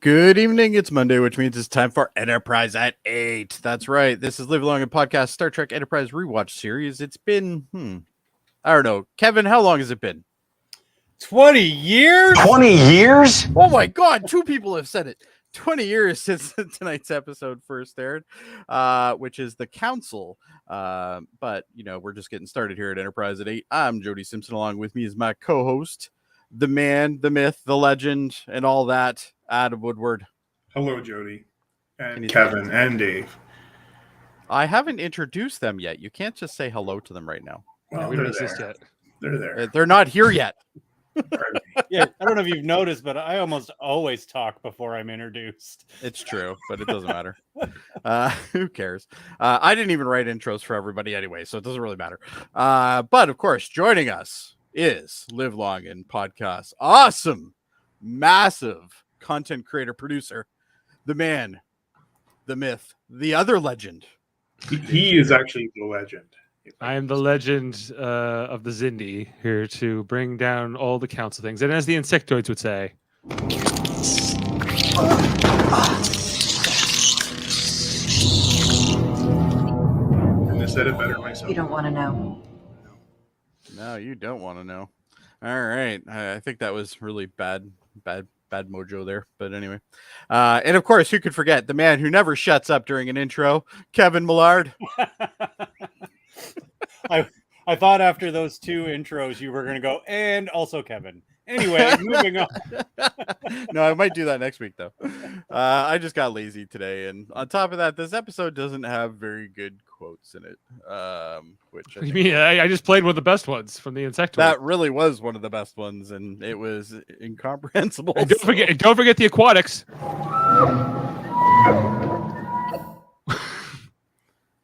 Good evening. It's Monday, which means it's time for Enterprise at 8. That's right. This is Live Long and Podcast Star Trek Enterprise Rewatch series. It's been, I don't know. Kevin, how long has it been? 20 years? 20 years? Oh my God, two people have said it. 20 years since tonight's episode first aired, which is The Council. But, we're just getting started here at Enterprise at 8. I'm Jody Simpson. Along with me is my co-host, the man, the myth, the legend, and all that, Adam Woodward. Hello, Jody, and Kevin, and Dave. I haven't introduced them yet. You can't just say hello to them right now. Well, we don't they're exist there. yet. They're there. They're not here yet. Yeah, I don't know if you've noticed, but I almost always talk before I'm introduced. It's true, but it doesn't matter. Who cares? I didn't even write intros for everybody anyway, so it doesn't really matter. But of course, joining us is Live Long and Podcast awesome, massive content creator, producer, the man, the myth, the other legend. He is actually the legend. I am the legend of the Zindi, here to bring down all the council things. And as the insectoids would say, And I said it better myself. You don't want to know. No, you don't want to know. All right. I think that was really bad mojo there. But anyway. And of course, who could forget the man who never shuts up during an intro, Kevin Millard. I thought after those two intros you were going to go, and also Kevin. Anyway, moving on. No, I might do that next week, though. I just got lazy today. And on top of that, this episode doesn't have very good quotes in it. Which I just played one of the best ones from the insectoid. That really was one of the best ones, and it was incomprehensible. And don't forget the aquatics.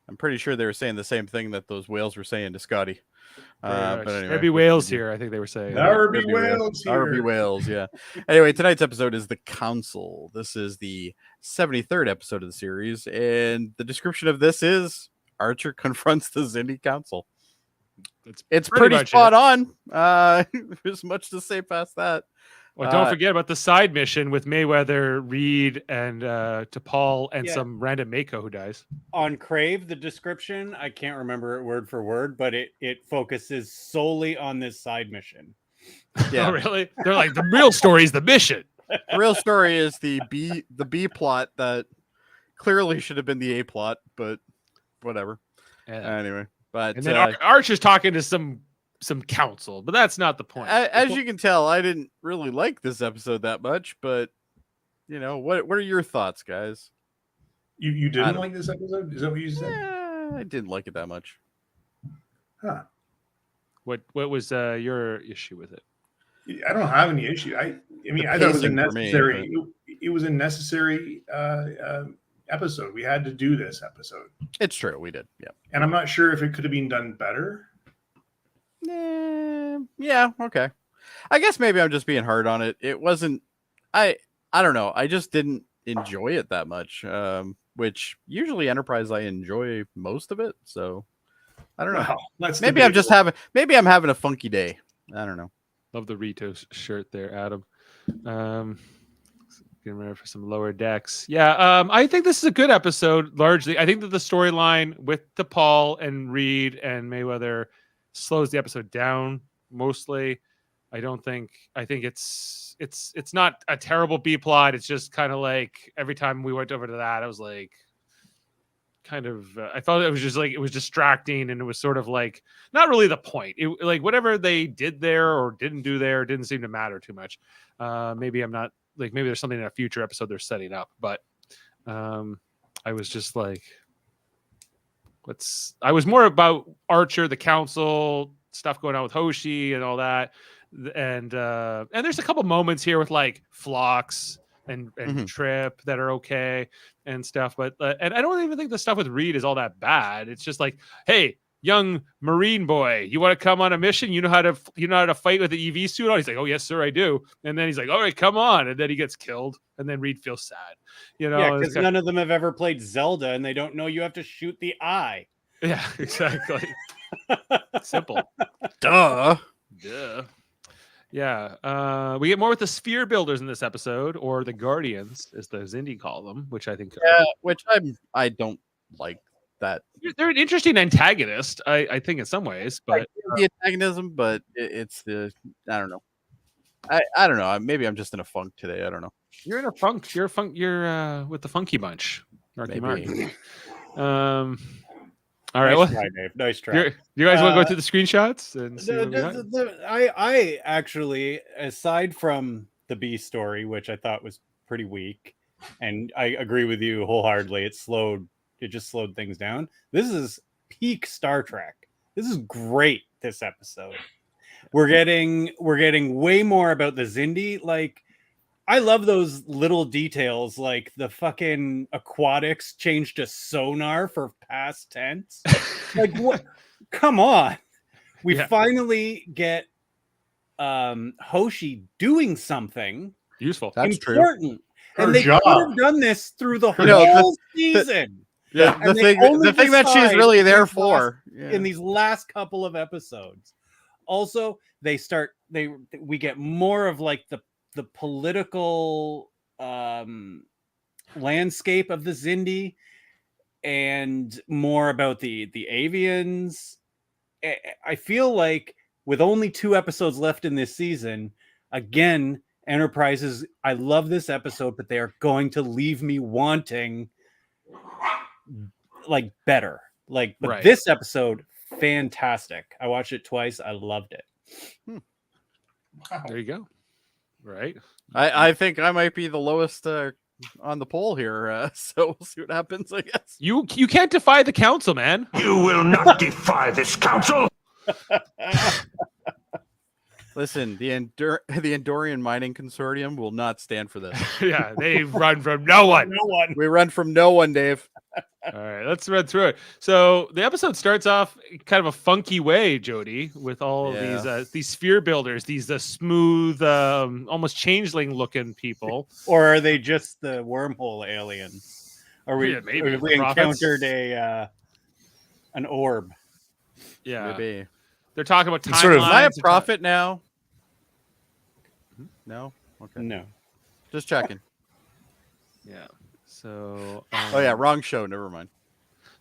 I'm pretty sure they were saying the same thing that those whales were saying to Scotty. But anyway, there'd be whales here, I think they were saying. There be whales here. There be whales, yeah. Anyway, tonight's episode is The Council. This is the 73rd episode of the series, and the description of this is Archer confronts the Zindi Council. It's pretty spot on. There's much to say past that. Well, don't forget about the side mission with Mayweather, Reed, and T'Pol, and some random Mako who dies. On Crave, the description, I can't remember it word for word, but it focuses solely on this side mission. Yeah. Oh, really? They're like, the real story is the mission. The real story is the B plot that clearly should have been the A plot, but whatever. Yeah. Anyway, but and then Archer's talking to some council, but that's not the point. As you can tell, I didn't really like this episode that much, but what are your thoughts, guys? You didn't like this episode? Is that what you said? Yeah, I didn't like it that much. Huh. What was your issue with it? I don't have any issue. I mean, I thought it was a necessary. It was a necessary episode. We had to do this episode. It's true, we did. Yeah, and I'm not sure if it could have been done better. Yeah, okay. I guess maybe I'm just being hard on it. It wasn't. I don't know. I just didn't enjoy it that much. Which usually Enterprise I enjoy most of it. So I don't know. Well, maybe I'm having a funky day. I don't know. Love the Rito shirt there, Adam. Getting ready for some lower decks. Yeah, I think this is a good episode. Largely, I think that the storyline with T'Pol and Reed and Mayweather slows the episode down mostly. I think it's not a terrible B plot. It's just kind of like every time we went over to that, I was like, kind of I thought it was just like it was distracting, and it was sort of like not really the point. It, like whatever they did there or didn't do there didn't seem to matter too much. Maybe I'm not like maybe there's something in a future episode they're setting up, but I was just like, I was more about Archer, the council stuff going on with Hoshi and all that, and there's a couple moments here with like Phlox and Trip that are okay and stuff, but and I don't even think the stuff with Reed is all that bad. It's just like, hey, young Marine boy, you want to come on a mission? You know how to fight with the EV suit on? He's like, oh yes, sir, I do. And then he's like, all right, come on. And then he gets killed. And then Reed feels sad. Yeah, because none of them have ever played Zelda, and they don't know you have to shoot the eye. Yeah, exactly. Simple. Duh. Yeah. We get more with the sphere builders in this episode, or the Guardians, as the Zindi call them, which I think I don't like that. they're an interesting antagonist, I think, in some ways, but The antagonism, but it's the I don't know. I don't know. Maybe I'm just in a funk today. I don't know. you're in a funk. You're with the funky bunch. Marky Mark. Maybe. All right. Nice try, Dave. Nice try. You guys want to go through the screenshots and see what we got? I actually, aside from the B story, which I thought was pretty weak, and I agree with you wholeheartedly, it just slowed things down. This is peak Star Trek. This is great, this episode. We're getting way more about the Zindi. Like, I love those little details, like the fucking aquatics changed to sonar for past tense. Like, what? Come on. We finally get Hoshi doing something useful. That's important. True. And they could have done this through the whole season. The thing that she's really there for in these last couple of episodes. Also, we get more of like the political landscape of the Zindi, and more about the avians. I feel like with only 2 episodes left in this season, again, Enterprises, I love this episode, but they are going to leave me wanting like better. Like, but this episode, fantastic. I watched it twice. I loved it. Wow. There you go. Right. I think I might be the lowest on the poll here. So we'll see what happens, I guess. You can't defy the council, man. You will not defy this council. Listen, the Andorian Mining Consortium will not stand for this. Yeah, they run from no one. We run from no one, Dave. All right, let's run through it. So the episode starts off kind of a funky way, Jody, with all of these sphere builders, these smooth, almost changeling-looking people. Or are they just the wormhole aliens? Or we encountered an orb? Yeah, maybe. They're talking about timelines. Am I a prophet now? No. Okay. No. Just checking. Yeah. So. Oh yeah, wrong show. Never mind.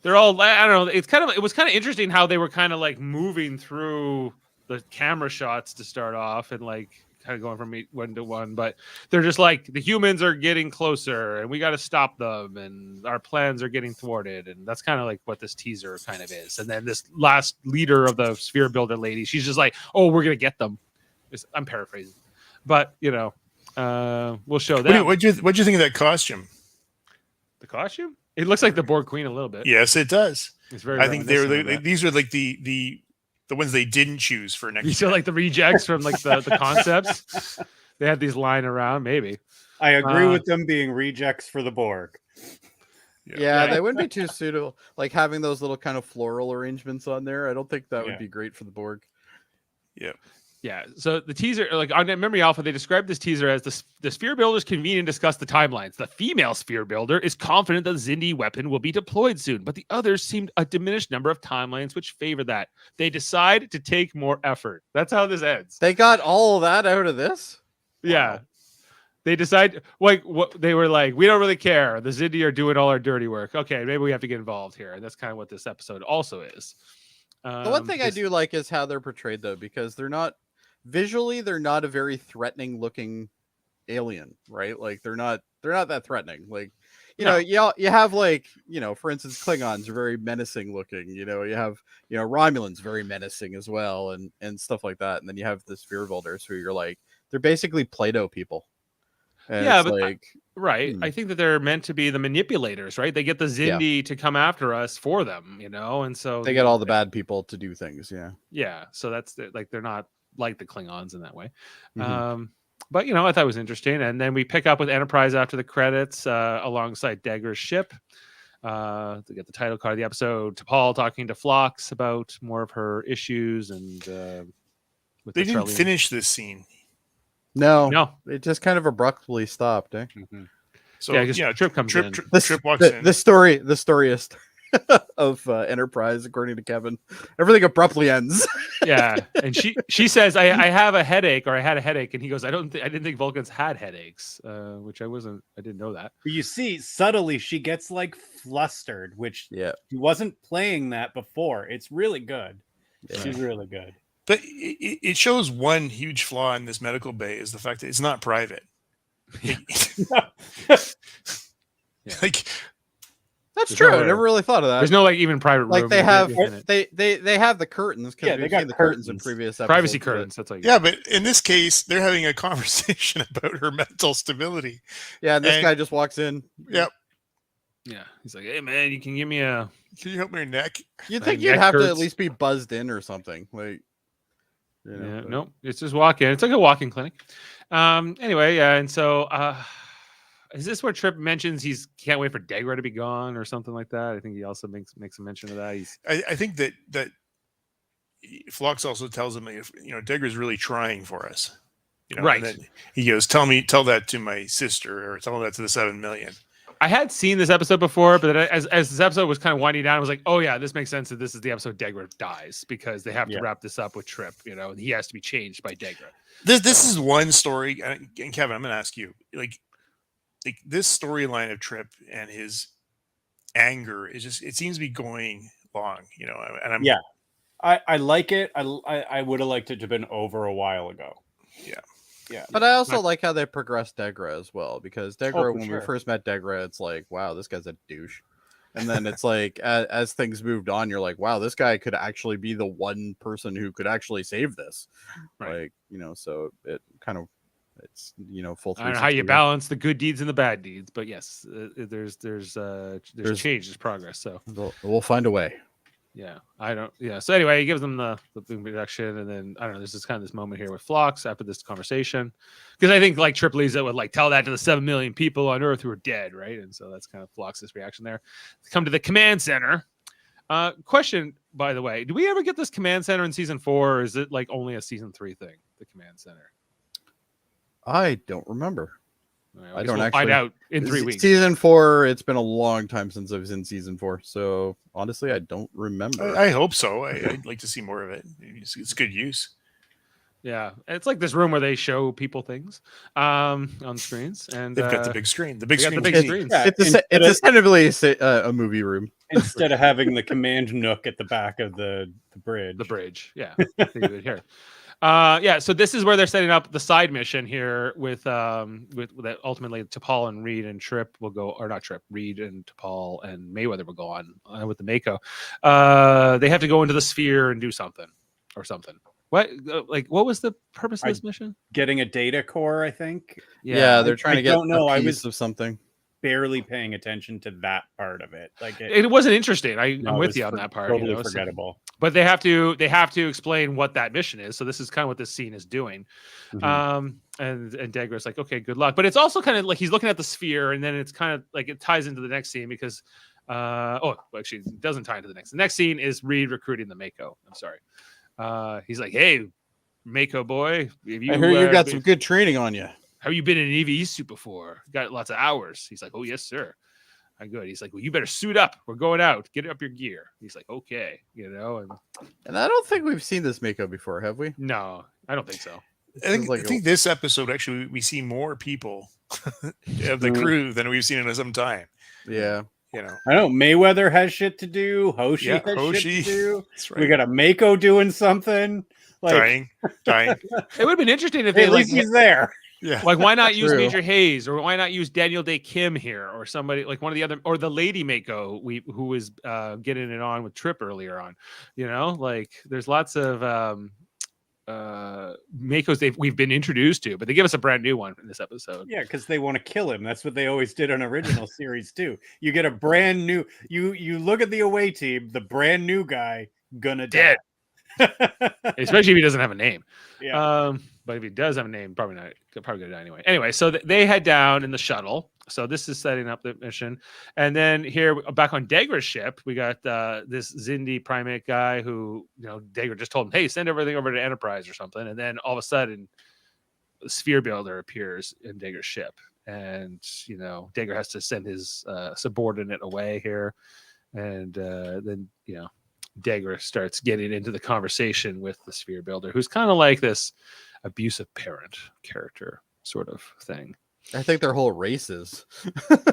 They're all. I don't know. It was kind of interesting how they were kind of like moving through the camera shots to start off, and like kind of going from one to one. But they're just like, the humans are getting closer, and we got to stop them, and our plans are getting thwarted, and that's kind of like what this teaser kind of is. And then this last leader of the sphere builder lady, she's just like, "Oh, we're gonna get them." I'm paraphrasing, but we'll show them. What'd you think of that costume? The costume? It looks like the Borg Queen a little bit. Yes, it does. It's very. I think these are like the ones they didn't choose for next. These are like the rejects from like the concepts. They had these lying around. Maybe I agree with them being rejects for the Borg. Yeah, they wouldn't be too suitable. Like having those little kind of floral arrangements on there. I don't think that would be great for the Borg. Yeah. Yeah, so the teaser, like on Memory Alpha, they described this teaser as the sphere builders convene and discuss the timelines. The female sphere builder is confident that the Zindi weapon will be deployed soon, but the others seemed a diminished number of timelines which favor that. They decide to take more effort. That's how this ends. They got all of that out of this? Yeah. Wow. They decide, like, what they were like, we don't really care. The Zindi are doing all our dirty work. Okay, maybe we have to get involved here. And that's kind of what this episode also is. The one thing I do like is how they're portrayed, though, because they're not a very threatening looking alien, right? Like they're not that threatening. Like, you know, you have like, for instance, Klingons are very menacing looking, you have, Romulans very menacing as well, and stuff like that. And then you have the sphere builders who you're like, they're basically Play-Doh people. And yeah, but like, right. I think that they're meant to be the manipulators, right? They get the Zindi to come after us for them, and so they get all the bad people to do things. Yeah. Yeah. So that's like, they're not like the Klingons in that way. But I thought it was interesting. And then we pick up with Enterprise after the credits, alongside Dagger's ship, to get the title card of the episode. T'Pol talking to Phlox about more of her issues, and they didn't finish this scene. No, it just kind of abruptly stopped. So Trip comes in. Trip walks in. The story is. of Enterprise, according to Kevin. Everything abruptly ends. Yeah, and she says, I have a headache, or I had a headache, and he goes, I didn't think Vulcans had headaches, which I didn't know that. But you see, subtly she gets like flustered, which she wasn't playing that before. It's really good. Yeah. She's really good. But it shows one huge flaw in this medical bay is the fact that it's not private. Like that's true. I never really thought of that. There's no like even private room. Like they have they have the curtains because they got the curtains in previous episodes. Privacy curtains. That's like but in this case, they're having a conversation about her mental stability. Yeah, and this guy just walks in. Yep. Yeah, he's like, "Hey man, can you help me your neck?" You'd think you'd have to at least be buzzed in or something. Like, nope. It's just walk in. It's like a walk-in clinic. Anyway, and so is this where Trip mentions he can't wait for Degra to be gone or something like that? I think he also makes a mention of that. I think that Phlox also tells him, Degra's really trying for us. Right. And then he goes, tell that to my sister, or tell that to the 7 million. I had seen this episode before, but then as this episode was kind of winding down, I was like, oh yeah, this makes sense that this is the episode Degra dies, because they have to wrap this up with Trip, and he has to be changed by Degra. This is one story, and Kevin, I'm going to ask you, like this storyline of Trip and his anger is just, it seems to be going long, and I'm I like it. I would have liked it to have been over a while ago. Yeah, but I also like how they progressed Degra as well, because Degra, when we first met Degra, it's like, wow, this guy's a douche, and then it's like as things moved on, you're like, wow, this guy could actually be the one person who could actually save this, right? Like, so it kind of it's full. I don't know how you balance the good deeds and the bad deeds, but yes, there's change, there's progress. So we'll find a way. Yeah, I don't. Yeah. So anyway, he gives them the introduction, and then I don't know. There's this kind of this moment here with Phlox after this conversation, because I think like Trip leaves it would like tell that to the 7 million people on Earth who are dead, right? And so that's kind of Phlox's reaction there. Come to the command center. Question, by the way, do we ever get this command center in season 4, or is it like only a season 3 thing? The command center. I don't remember. I don't actually find out in 3 weeks. Season 4, it's been a long time since I was in season 4, so honestly, I don't remember. I hope so. I'd like to see more of it. It's good use. Yeah, it's like this room where they show people things on screens, and they've got the big screen. The big screen. Yeah, it's essentially a movie room instead of having the command nook at the back of the bridge. The bridge, yeah. Here. So this is where they're setting up the side mission here with that ultimately T'Pol and Reed and Trip will go, or not Trip, Reed and T'Pol and Mayweather will go on with the Mako. They have to go into the sphere and do something. What was the purpose of this mission? Getting a data core, I think. Yeah, they're trying to get a piece piece of something. Barely paying attention to that part of it. Like it wasn't interesting. I'm with you on that part. Totally forgettable. But they have to explain what that mission is. So this is kind of what this scene is doing. And Degra's like, okay, good luck. But it's also kind of like he's looking at the sphere, and then it's kind of like it ties into the next scene because actually it doesn't tie into the next. The next scene is Reed recruiting the Mako. I'm sorry. He's like, hey, Mako boy, I heard you got some good training on you. Have you been in an EVE suit before? Got lots of hours. He's like, oh, yes, sir. I'm good. He's like, well, you better suit up. We're going out. Get up your gear. He's like, okay. And I don't think we've seen this Mako before, have we? No, I don't think so. I think this episode, actually, we see more people of the crew than we've seen in some time. Yeah. I know Mayweather has shit to do. Hoshi has shit to do. That's right. We got a Mako doing something. Dying. It would have been interesting if at least he's there. Yeah. Like, why not use Major Hayes, or why not use Daniel Day Kim here, or somebody like one of the other, or the Lady Mako who was getting it on with Trip earlier on. Like there's lots of Makos we've been introduced to, but they give us a brand new one in this episode. Yeah, because they want to kill him. That's what they always did on original series too. You get a brand new. You look at the away team, the brand new guy gonna die. Especially if he doesn't have a name. Yeah. But if he does have a name, probably gonna die anyway. Anyway, so they head down in the shuttle. So this is setting up the mission. And then here, back on Degra's ship, we got this Xindi primate guy who, Degra just told him, hey, send everything over to Enterprise or something. And then all of a sudden, the sphere builder appears in Degra's ship. And, Degra has to send his subordinate away here. And then, Degra starts getting into the conversation with the sphere builder, who's kind of like this abusive parent character sort of thing. I think their whole race is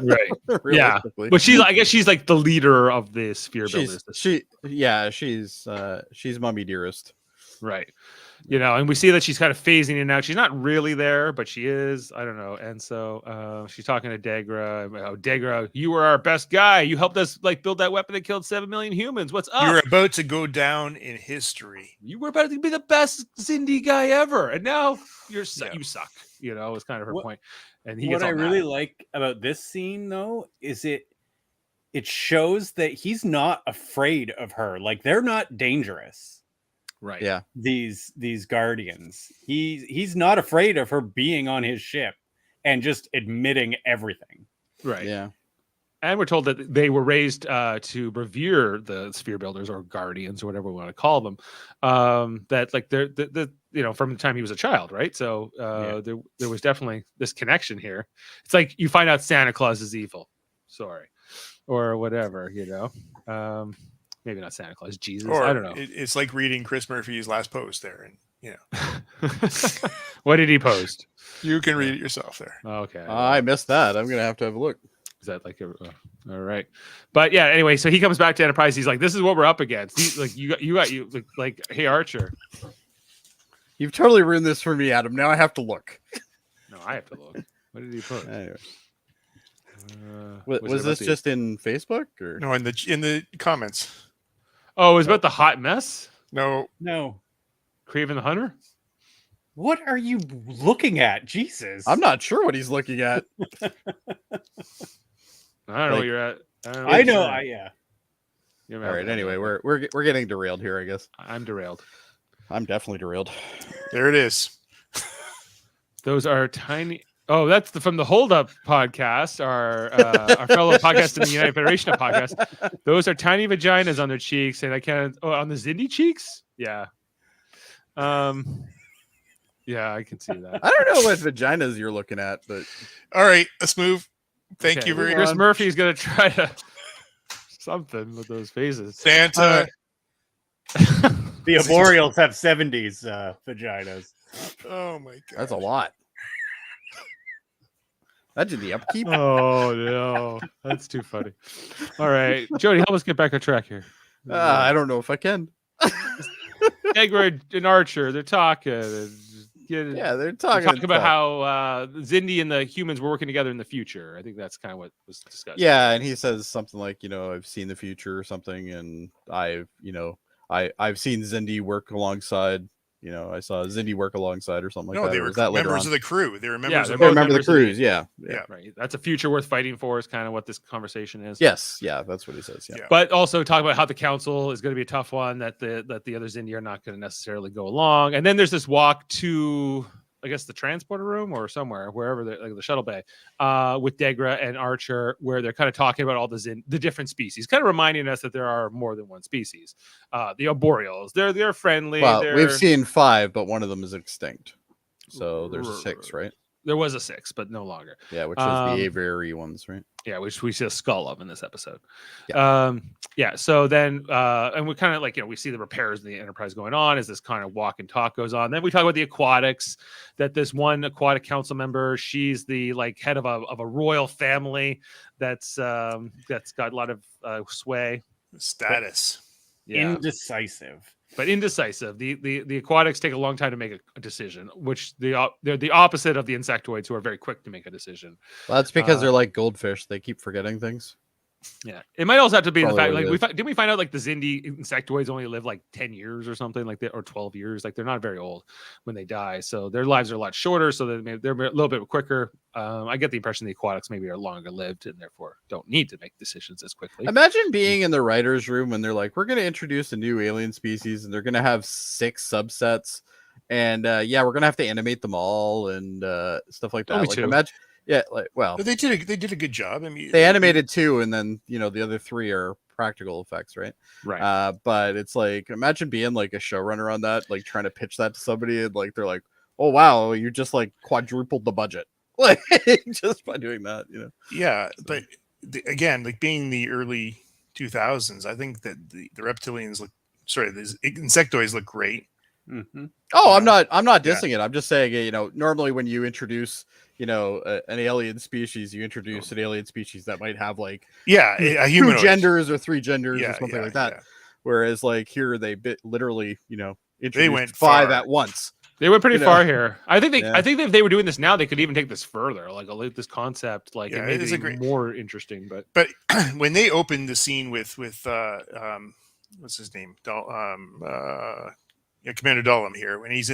right. Yeah, but I guess she's like the leader of the sphere builders. She's Mummy Dearest. Right. And we see that she's kind of phasing in and out. She's not really there, but she is. I don't know. And so she's talking to Degra. Degra, you were our best guy. You helped us build that weapon that killed 7 million humans. What's up? You're about to go down in history. You were about to be the best Zindi guy ever, and now you suck. Is kind of her point. And what I really like about this scene, though, is it shows that he's not afraid of her. Like, they're not dangerous. Right. Yeah. These guardians. He's not afraid of her being on his ship and just admitting everything. Right. Yeah. And we're told that they were raised to revere the sphere builders or guardians or whatever we want to call them. That they're from the time he was a child, right? So there was definitely this connection here. It's like you find out Santa Claus is evil. Sorry. Or whatever, maybe not Santa Claus, Jesus. Or I don't know. It's like reading Chris Murphy's last post there, and what did he post? You can read it yourself there. Okay, I missed that. I'm gonna have to have a look. Is that all right? But yeah, anyway, so he comes back to Enterprise. He's like, "This is what we're up against." He's like, "Hey, Archer, you've totally ruined this for me, Adam. Now I have to look." No, I have to look. What did he post? Anyway. Was this just in Facebook or no? In the comments. Oh, it was about the hot mess? No. Craven the Hunter? What are you looking at? Jesus. I'm not sure what he's looking at. I don't know where you're at. I know. Yeah. All right. Anyway, we're getting derailed here, I guess. I'm derailed. I'm definitely derailed. There it is. Those are tiny. Oh, that's from the Hold Up podcast, our fellow podcast in the United Federation of Podcasts. Those are tiny vaginas on their cheeks, and I can't. Oh, on the Zindi cheeks? Yeah. Yeah, I can see that. I don't know what vaginas you're looking at, but all right, let's move. Thank you very much. Chris Murphy's gonna try to something with those faces. Santa. The Arboreals have 70s vaginas. Oh my god, that's a lot. Imagine the upkeep. Oh no, that's too funny. All right, Jody, help us get back on track here. I don't know if I can. Degra and Archer, they're talking. They're talking about how Zindi and the humans were working together in the future. I think that's kind of what was discussed. Yeah, and he says something like, I've seen the future or something, and I've seen Zindi work alongside. I saw Zindi work alongside or something like that. No, they were members of the crew. They were members of the crews. Yeah. Right. That's a future worth fighting for is kind of what this conversation is. Yes. Yeah. That's what he says. Yeah. But also talk about how the council is going to be a tough one, that the other Zindi are not going to necessarily go along. And then there's this walk to, I guess, the transporter room or somewhere, wherever the shuttle bay, with Degra and Archer, where they're kind of talking about all the different species, kind of reminding us that there are more than one species. The Arboreals, they're friendly. Well, we've seen 5, but one of them is extinct. So there's 6, right? There was a 6, but no longer. Yeah, which is the aviary ones, right? Yeah, which we see a skull of in this episode. Yeah. So then, and we kind of we see the repairs in the Enterprise going on as this kind of walk and talk goes on. Then we talk about the aquatics, that this one aquatic council member, she's the head of a royal family that's got a lot of sway, status, indecisive. But indecisive. The aquatics take a long time to make a decision, which they're the opposite of the insectoids, who are very quick to make a decision. Well, that's because they're like goldfish; they keep forgetting things. Yeah, it might also have to be the fact didn't we find out the Zindi insectoids only live 10 years or something like that, or 12 years? They're not very old when they die, so their lives are a lot shorter. So they're a little bit quicker. I get the impression the aquatics maybe are longer lived and therefore don't need to make decisions as quickly. Imagine being in the writer's room when they're like, "We're going to introduce a new alien species, and they're going to have 6 subsets, and we're going to have to animate them all and stuff like that." Imagine. Yeah, but they did a good job. I mean, they animated 2, and then the other 3 are practical effects, right? Right. But it's imagine being a showrunner on that, trying to pitch that to somebody, and they're like, "Oh wow, you just quadrupled the budget, just by doing that," Yeah, so. But again, being the early 2000s, I think that the reptilians look, sorry, the insectoids look great. Mm-hmm. Oh, Yeah. I'm not dissing it. I'm just saying, you know, normally when you introduce, you know, an alien species, you introduce an alien species that might have like A two humanoid. genders or three genders Yeah, or something yeah, like that. yeah. Whereas like here they literally, you know, introduced went 5 far. at once. They went pretty You know. far here. I think Yeah. I think if they were doing this now, they could even take this further, like this concept, like Yeah, it made it's it a even great- more interesting. But when they opened the scene with what's his name, Commander Dollum here, when he's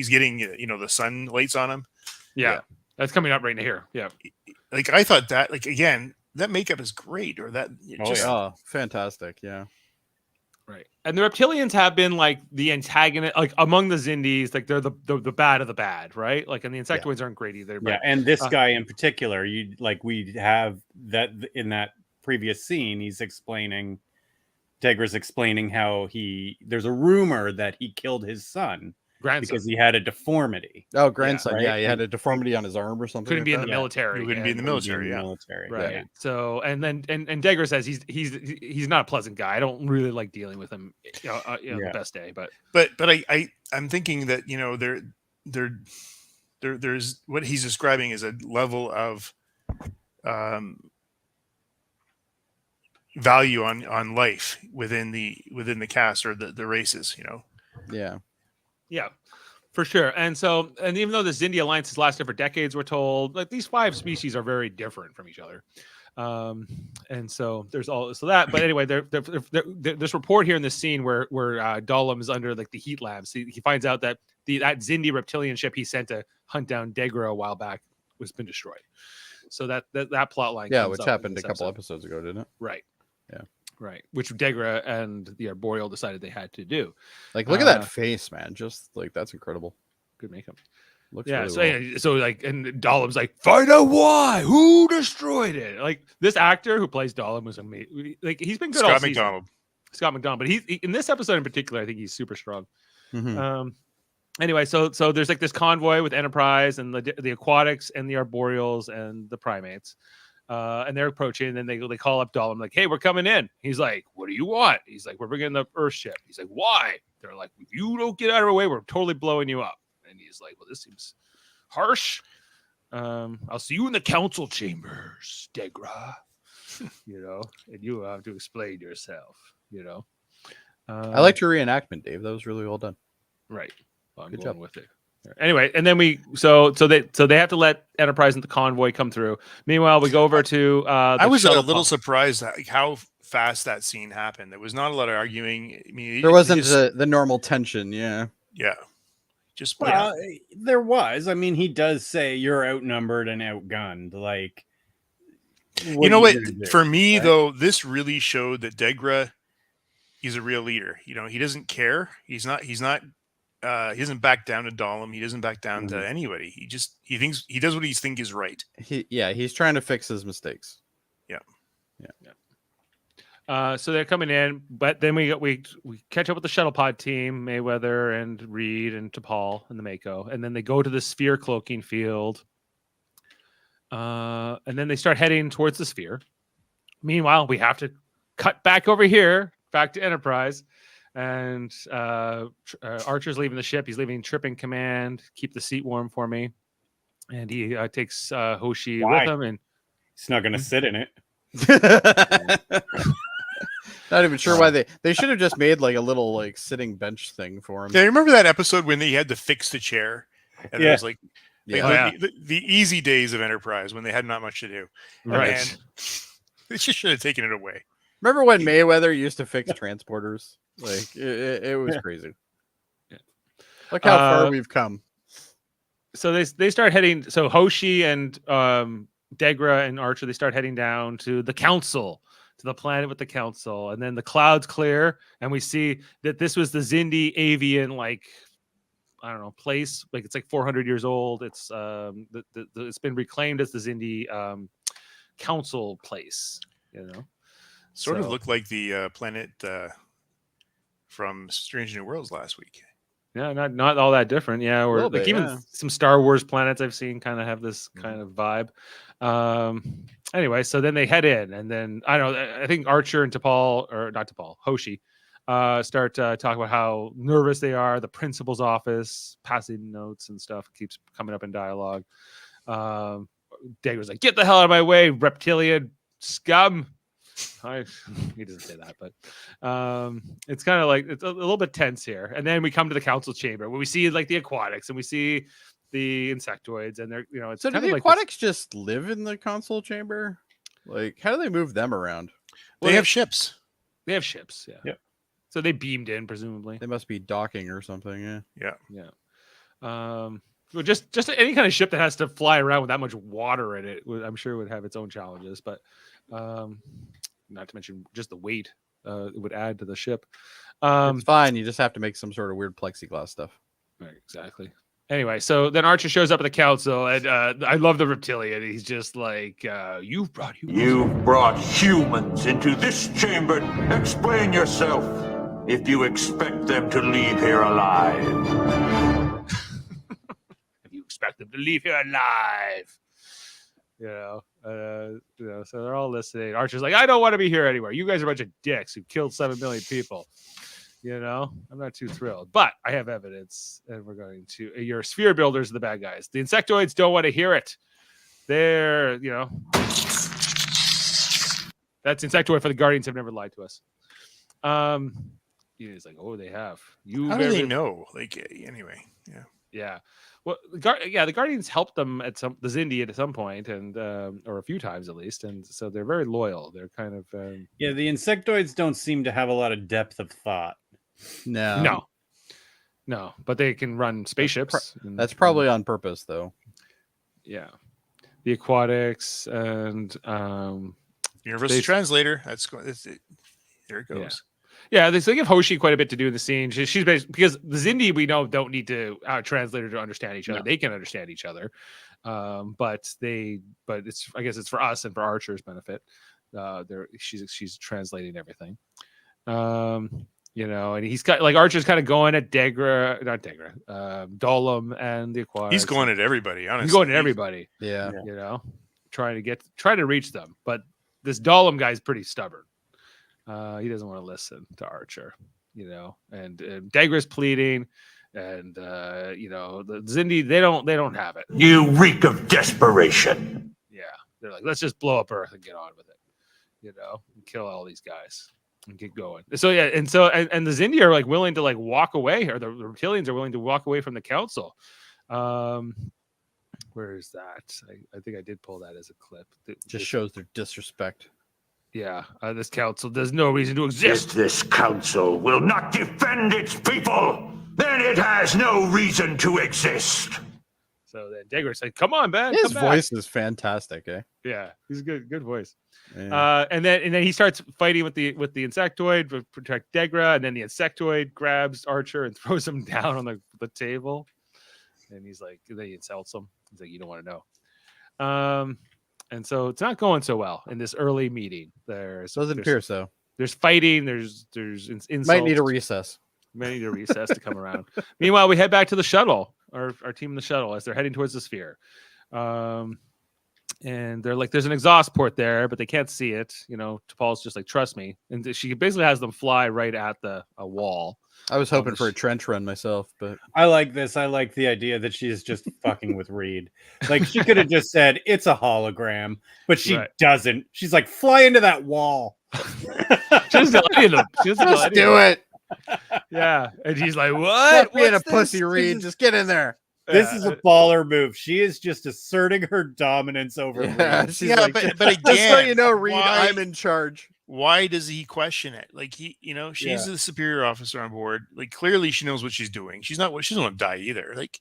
getting the sun lights on him. yeah, that's coming up right here. Yeah, Like I thought that, like, again, that makeup is great, or that Oh, fantastic. Yeah. right. And the reptilians have been like the antagonist, like among the Zindies, like they're the bad of the bad, right? Like, and the insectoids aren't great either. But, Yeah, and this guy in particular, we have that in that previous scene. He's explaining, Degra's explaining how there's a rumor that he killed his son grandson because he had a deformity. Oh, grandson. right? Yeah, he had a deformity on his arm or something. couldn't like be in that. the military. He wouldn't be in the military. Yeah. Military. Right. Yeah. So, and then and Degra says he's not a pleasant guy. I don't really like dealing with him. The best day, but I'm thinking that there's what he's describing is a level of value on life within the cast or the races. Yeah. yeah, for sure. And so, and even though the Zindi alliance has lasted for decades, we're told like these 5 species are very different from each other. And so there's all so that. But anyway, this report here in this scene where Dollum is under like the heat labs. He finds out that that Zindi reptilian ship he sent to hunt down Degra a while back was been destroyed. So that plot line, Yeah, which happened a couple episodes ago, didn't it? Right. Yeah. Right. Which Degra and the Arboreal decided they had to do. Like, look at that face, man. Just like that's incredible. Good makeup. Looks Yeah. really well. So like, and Dollum's like, find out why. Who destroyed it? Like this actor who plays Dollum was amazing. Like he's been good all Scott season. McDonald. Scott McDonald, but he in this episode in particular, I think he's super strong. Mhm. Anyway, so there's like this convoy with Enterprise and the aquatics and the Arboreals and the primates, and they're approaching. And then they call up Dollum like, "Hey, we're coming in." He's like, "What do you want?" He's like, "We're bringing the Earth ship." He's like, "Why?" They're like, "If you don't get out of our way, we're totally blowing you up." And he's like, "Well, this seems harsh. I'll see you in the council chambers, Degra." And you have to explain yourself. I liked your reenactment, Dave. That was really well done. Right. I'm Good going job. with it. Anyway, and then so they have to let Enterprise and the convoy come through. Meanwhile, we go over to I was a shuttle little pump. surprised at how fast that scene happened. There was not a lot of arguing. I mean, There wasn't the normal tension. Yeah. Just Well, there was. I mean, he does say you're outnumbered and outgunned. Like, you know what? For me, right? though, this really showed that Degra, he's a real leader. He doesn't care. He doesn't back down to Dollum. He doesn't back down to anybody. He does what he thinks is right. He's trying to fix his mistakes. So they're coming in, but then we catch up with the shuttle pod team, Mayweather and Reed and T'Pol and the Mako, and then they go to the sphere cloaking field. And then they start heading towards the sphere. Meanwhile, we have to cut back over here, back to Enterprise. And Archer's leaving the ship. He's leaving Trip in command. Keep the seat warm for me. And he takes Hoshi with him. And he's not going to sit in it. Not even sure why they should have just made like a little like sitting bench thing for him. Yeah, remember that episode when they had to fix the chair? And it was like, Yeah. the easy days of Enterprise when they had not much to do. Right. And they just should have taken it away. Remember when Mayweather used to fix transporters? Like it was crazy. Yeah. Look how far we've come. So they start heading. So Hoshi and Degra and Archer, they start heading down to the council, to the planet with the council, and then the clouds clear, and we see that this was the Zindi avian, like I don't know, place. Like it's like 400 years old. It's it's been reclaimed as the Zindi council place. Sort of looked like the planet from Strange New Worlds last week. Yeah, not all that different. Yeah, or Little like bit, even yeah. some Star Wars planets I've seen kind of have this kind of vibe. Anyway, so then they head in, and then I don't know. I think Archer and T'Pol, or not T'Pol, Hoshi, start talking about how nervous they are. The principal's office, passing notes and stuff keeps coming up in dialogue. Dago's like, "Get the hell out of my way, reptilian scum." He doesn't say that, but it's kind of like it's a little bit tense here. And then we come to the council chamber where we see like the aquatics and we see the insectoids, and they're it's So do kind the of like aquatics just live in the console chamber? Like, how do they move them around? They have ships. they have ships, yeah. Yep. So they beamed in, presumably. They must be docking or something. Yeah. Well, just any kind of ship that has to fly around with that much water in it, I'm sure would have its own challenges. But not to mention just the weight it would add to the ship. It's fine. You just have to make some sort of weird plexiglass stuff. Right, exactly. Anyway, so then Archer shows up at the council, and I love the reptilian. He's just like, "You've brought humans. You've brought humans into this chamber. Explain yourself if you expect them to leave here alive. If you expect them to leave here alive." So they're all listening. Archer's like, "I don't want to be here anywhere. You guys are a bunch of dicks who killed 7 million people. I'm not too thrilled, but I have evidence, and we're going to. Your sphere builders are the bad guys. The insectoids don't want to hear it. They're, that's insectoid for the Guardians have never lied to us." He's like, "Oh, they have. How do they know? Like, anyway, yeah. Yeah. Well, the Guardians helped them the Zindi at some point, and or a few times at least, and so they're very loyal. They're kind of the insectoids don't seem to have a lot of depth of thought. No, but they can run spaceships. That's probably on purpose, though. Yeah, the aquatics and Universal translator. That's going. There it goes. Yeah, they give Hoshi quite a bit to do in the scene. She's basically, because the Zindi we know don't need to translate her to understand each other. No. They can understand each other, but it's I guess it's for us and for Archer's benefit. She's translating everything. And he's got like Archer's kind of going at Dolam and the aquatics. He's going at everybody. Honestly, he's going at everybody. Yeah. Trying to reach them, but this Dolam guy's pretty stubborn. He doesn't want to listen to Archer, and Degra's pleading, and the Zindi they don't have it. You reek of desperation. Yeah, they're like, let's just blow up Earth and get on with it, and kill all these guys and get going. So yeah, and the Zindi are like willing to like walk away, or the reptilians are willing to walk away from the council. Where is that? I think I did pull that as a clip. Just shows their disrespect. Yeah, this council, there's no reason to exist. If this council will not defend its people, then it has no reason to exist. So then Degra's like, "Come on, man." His voice is fantastic, eh? Yeah, he's a good voice. Yeah. And then he starts fighting with the insectoid to protect Degra, and then the insectoid grabs Archer and throws him down on the table. And he's like, then he insults him. He's like, "You don't want to know." And so it's not going so well in this early meeting. Doesn't appear so. There's fighting. There's insults. Might need a recess. To come around. Meanwhile, we head back to the shuttle. Our team in the shuttle as they're heading towards the sphere. And they're like, there's an exhaust port there, but they can't see it. T'Pol's just like, "Trust me." And she basically has them fly right at a wall. I was hoping for a trench run myself, but I like this. I like the idea that she's just fucking with Reed. Like, she could have just said it's a hologram, but she doesn't. She's like, "Fly into that wall." She doesn't tell any of them. Just do it. Yeah, and he's like, "What? Stop being a pussy, Reed. Just get in there." This is a baller move. She is just asserting her dominance over Reed. She's like, but again, just so you know, Reed, why- I'm in charge. Why does he question it? Like, she's the superior officer on board. Like, clearly she knows what she's doing. She doesn't want to die either. Like,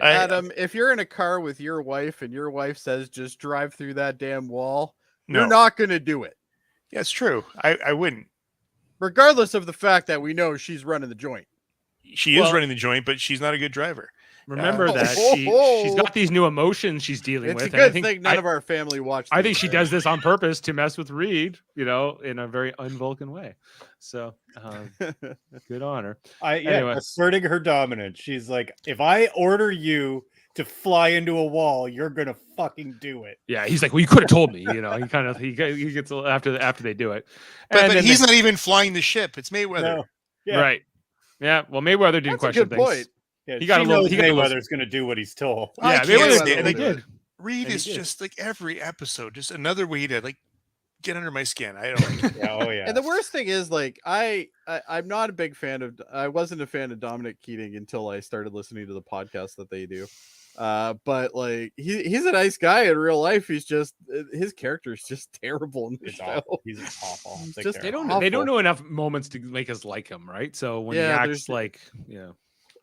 Adam, if you're in a car with your wife and your wife says just drive through that damn wall, you're not going to do it. Yeah, it's true. I wouldn't. Regardless of the fact that we know she's running the joint. She is running the joint, but she's not a good driver. Remember that she's got these new emotions she's dealing It's with. a good thing none of our family watched. I think she does this on purpose to mess with Reed, in a very un-Vulcan way. So good on her. Anyway. Asserting her dominance. She's like, if I order you to fly into a wall, you're gonna fucking do it. Yeah, he's like, well, you could have told me. He gets after they do it. But he's not even flying the ship. It's Mayweather. No. Yeah. Right. Yeah. Well, Mayweather didn't question things. Point. Yeah, he knows Mayweather's going to do what he's told. Yeah, Mayweather did. Reed is just like every episode, just another way to get under my skin. I don't like it. Yeah. And the worst thing is, I'm not a big fan I wasn't a fan of Dominic Keating until I started listening to the podcast that they do. But he's a nice guy in real life. He's just his character is just terrible in the show. He's awful. They don't know enough moments to make us like him, right? So when he acts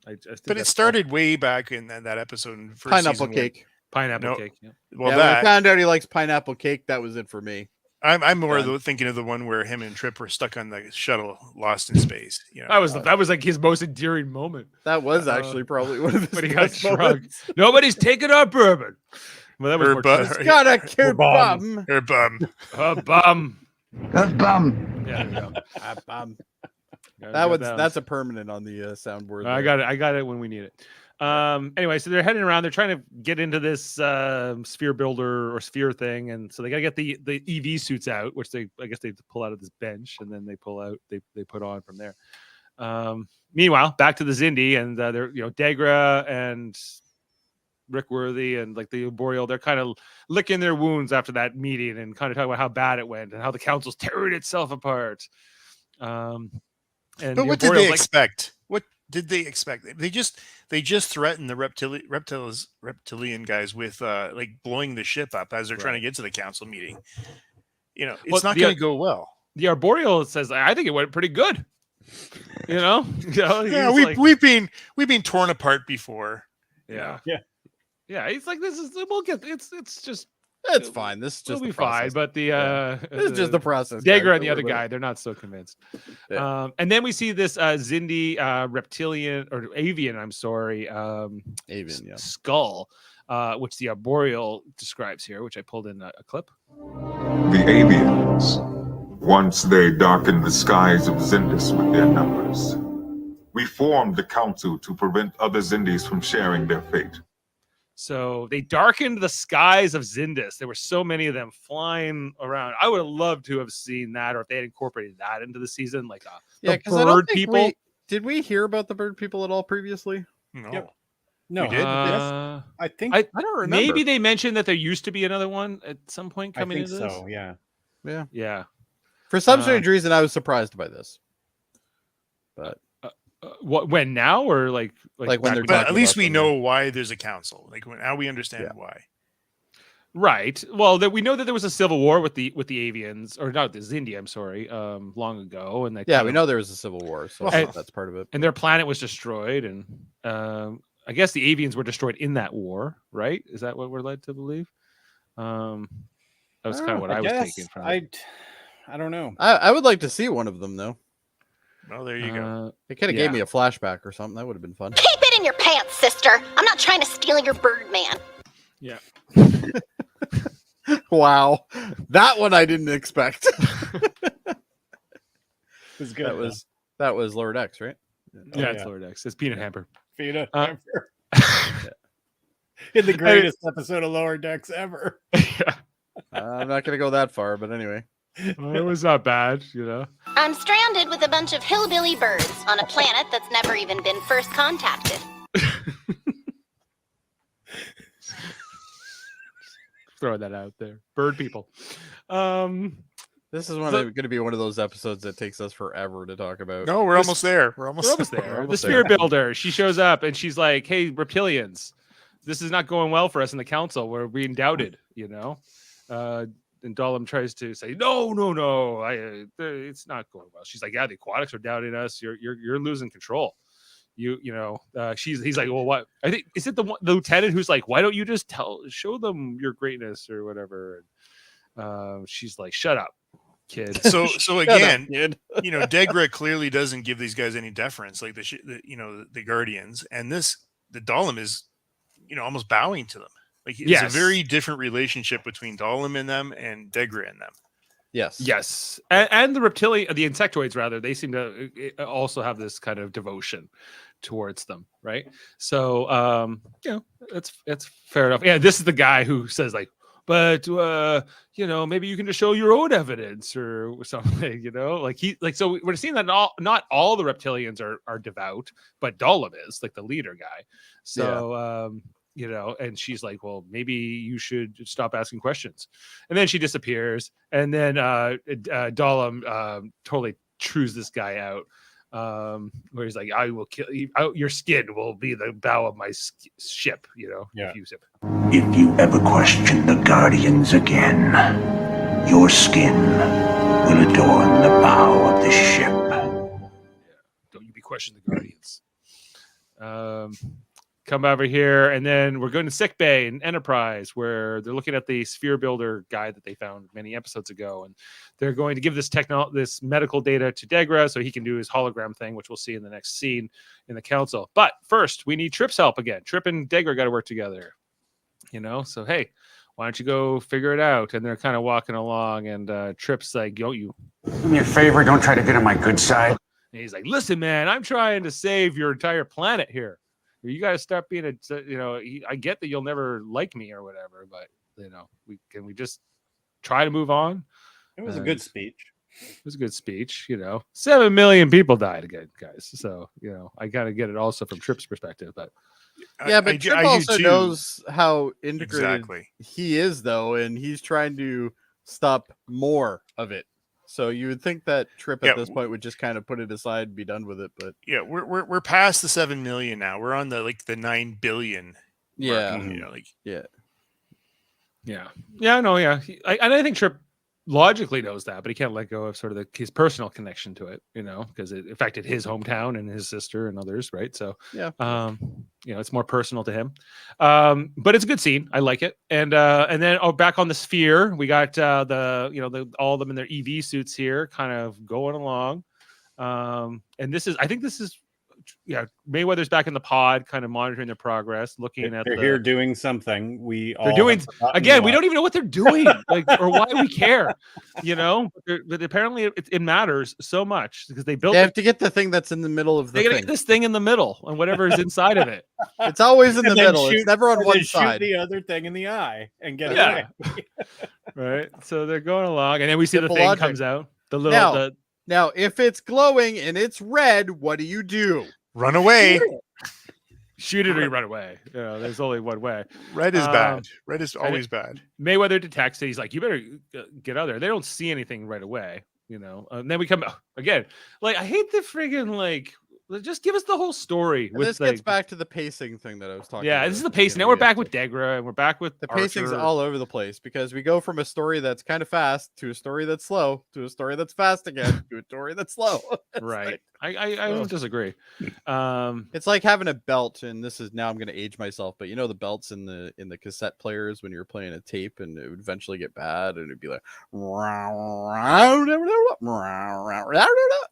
I think but it started way back in that episode in first pineapple season cake. Pineapple cake. Yeah. Well, when I found out he likes pineapple cake, that was it for me. I'm more thinking of the one where him and Trip were stuck on the shuttle, lost in space. That was like his most endearing moment. That was actually probably one of his when he got shrugged. Nobody's taking our bourbon. Well, that was got a cute bum. Her bum. A bum. A bum. Yeah, there we go. A bum. That's a permanent on the soundboard. I got it when we need it. Anyway, so they're heading around. They're trying to get into this sphere builder or sphere thing, and so they got to get the EV suits out, which I guess they pull out of this bench, and then they put on from there. Meanwhile, back to the Zindi, and they're Degra and Rick Worthy and the Boreal. They're kind of licking their wounds after that meeting and kind of talking about how bad it went and how the council's tearing itself apart. But what did they expect? What did they expect? They just threatened the reptilian guys with blowing the ship up as they're trying to get to the council meeting. It's not going to go well. The Arboreal says, I think it went pretty good. Yeah, we've been torn apart before. Yeah. He's like, it's fine. This is just be fine. But this is just the process. Dager and the other guy, they're not so convinced. Yeah. And then we see this Zindi reptilian or avian, avian, skull, which the Arboreal describes here, which I pulled in a clip. The avians, once they darkened the skies of Zindis with their numbers. We formed the council to prevent other Zindis from sharing their fate. So they darkened the skies of Zindis. There were so many of them flying around. I would have loved to have seen that, or if they had incorporated that into the season, the bird people. Did we hear about the bird people at all previously? No. Yep. No. We did? I think I don't remember. Maybe they mentioned that there used to be another one at some point coming into this. So, yeah. Yeah. For some strange reason, I was surprised by this. But when now or like when they're but talking at least about we them. know why there's a council. Now we understand why. Right. Well, that we know that there was a civil war with the avians, or not the Zindi. I'm sorry, long ago, and we know there was a civil war, so that's part of it. And their planet was destroyed, and I guess the avians were destroyed in that war. Right? Is that what we're led to believe? That was kind of what I was taking from it. I don't know. I would like to see one of them though. Well, there you go. It kind of gave me a flashback or something. That would have been fun. Keep it in your pants, sister. I'm not trying to steal your bird, man. Yeah. Wow, that one I didn't expect. It was good. That was Lord X, right? It's Lord X. It's Peanut Hamper. Peanut Hamper. In the greatest episode of Lower Decks ever. I'm not going to go that far, but anyway. It was not bad, I'm stranded with a bunch of hillbilly birds on a planet that's never even been first contacted. Throwing that out there. Bird people. This is going to be one of those episodes that takes us forever to talk about. No, we're almost there. We're almost there. The Sphere Builder, she shows up and she's like, hey, reptilians, this is not going well for us in the council. We're being doubted, and Dahlem tries to say, no, it's not going well. She's like, yeah, the aquatics are doubting us. You're losing control. He's like, well, what? I think is it the lieutenant who's like, why don't you just show them your greatness or whatever? And she's like, shut up, kid. So again, Degra clearly doesn't give these guys any deference, like the Guardians, and this the Dahlem is, almost bowing to them. Like it's a very different relationship between Dahlem and them and Degra and them. Yes. And the reptilian, the insectoids rather, they seem to also have this kind of devotion towards them, right? So it's fair enough. Yeah, this is the guy who says like, but maybe you can just show your own evidence or something, so we're seeing that not all the reptilians are devout, but Dahlem is like the leader guy. So and she's like, well, maybe you should stop asking questions. And then she disappears. And then Dahlem totally trues this guy out, where he's like, I will kill you. Your skin will be the bow of my ship, if you zip. If you ever question the Guardians again, your skin will adorn the bow of the ship. Don't you be questioning the Guardians. Come over here, and then we're going to sick bay in Enterprise, where they're looking at the sphere builder guy that they found many episodes ago, and they're going to give this medical data to Degra so he can do his hologram thing, which we'll see in the next scene in the council. But first, we need Trip's help again. Trip and Degra got to work together, So hey, why don't you go figure it out? And they're kind of walking along, and Trip's like, "Don't you do me a favor? Don't try to get on my good side." And he's like, "Listen, man, I'm trying to save your entire planet here. You got to stop being I get that you'll never like me or whatever, but we just try to move on." It was a good speech. It was a good speech. 7 million people died again, guys. So, I got to get it also from Trip's perspective, but but Trip also knows how integrated he is, though, and he's trying to stop more of it. So you would think that Trip at this point would just kind of put it aside and be done with it, but we're past the 7 million now. We're on the 9 billion. Mark, I think Trip logically knows that, but he can't let go of sort of his personal connection to it, because it affected his hometown and his sister and others, right? So it's more personal to him. But it's a good scene. I like it. And then back on the sphere, we got all of them in their EV suits here, kind of going along. And I think this is Mayweather's back in the pod, kind of monitoring their progress, looking at. They're here doing something. They're doing again. We don't even know what they're doing, or why we care, But apparently, it matters so much because they have to get the thing that's in the middle of the thing. They get this thing in the middle, and whatever is inside of it. It's always in the middle. It's never on one side. Shoot the other thing in the eye and get away. Right. So they're going along, and then we see the thing comes out. The little. Now, if it's glowing and it's red, what do? Run away. Shoot it or you run away. There's only one way. Red is bad. Red is always bad. Mayweather detects it. He's like, you better get out there. They don't see anything right away, And then we come again. I hate the friggin' just give us the whole story. This gets back to the pacing thing that I was talking about. Yeah, this is the pacing. Now we're back with Degra, and we're back with the pacing's all over the place because we go from a story that's kind of fast to a story that's slow to a story that's fast again to a story that's slow. Right. I don't disagree. It's like having a belt, and this is now I'm going to age myself, but the belts in the cassette players when you're playing a tape, and it would eventually get bad, and it'd be like,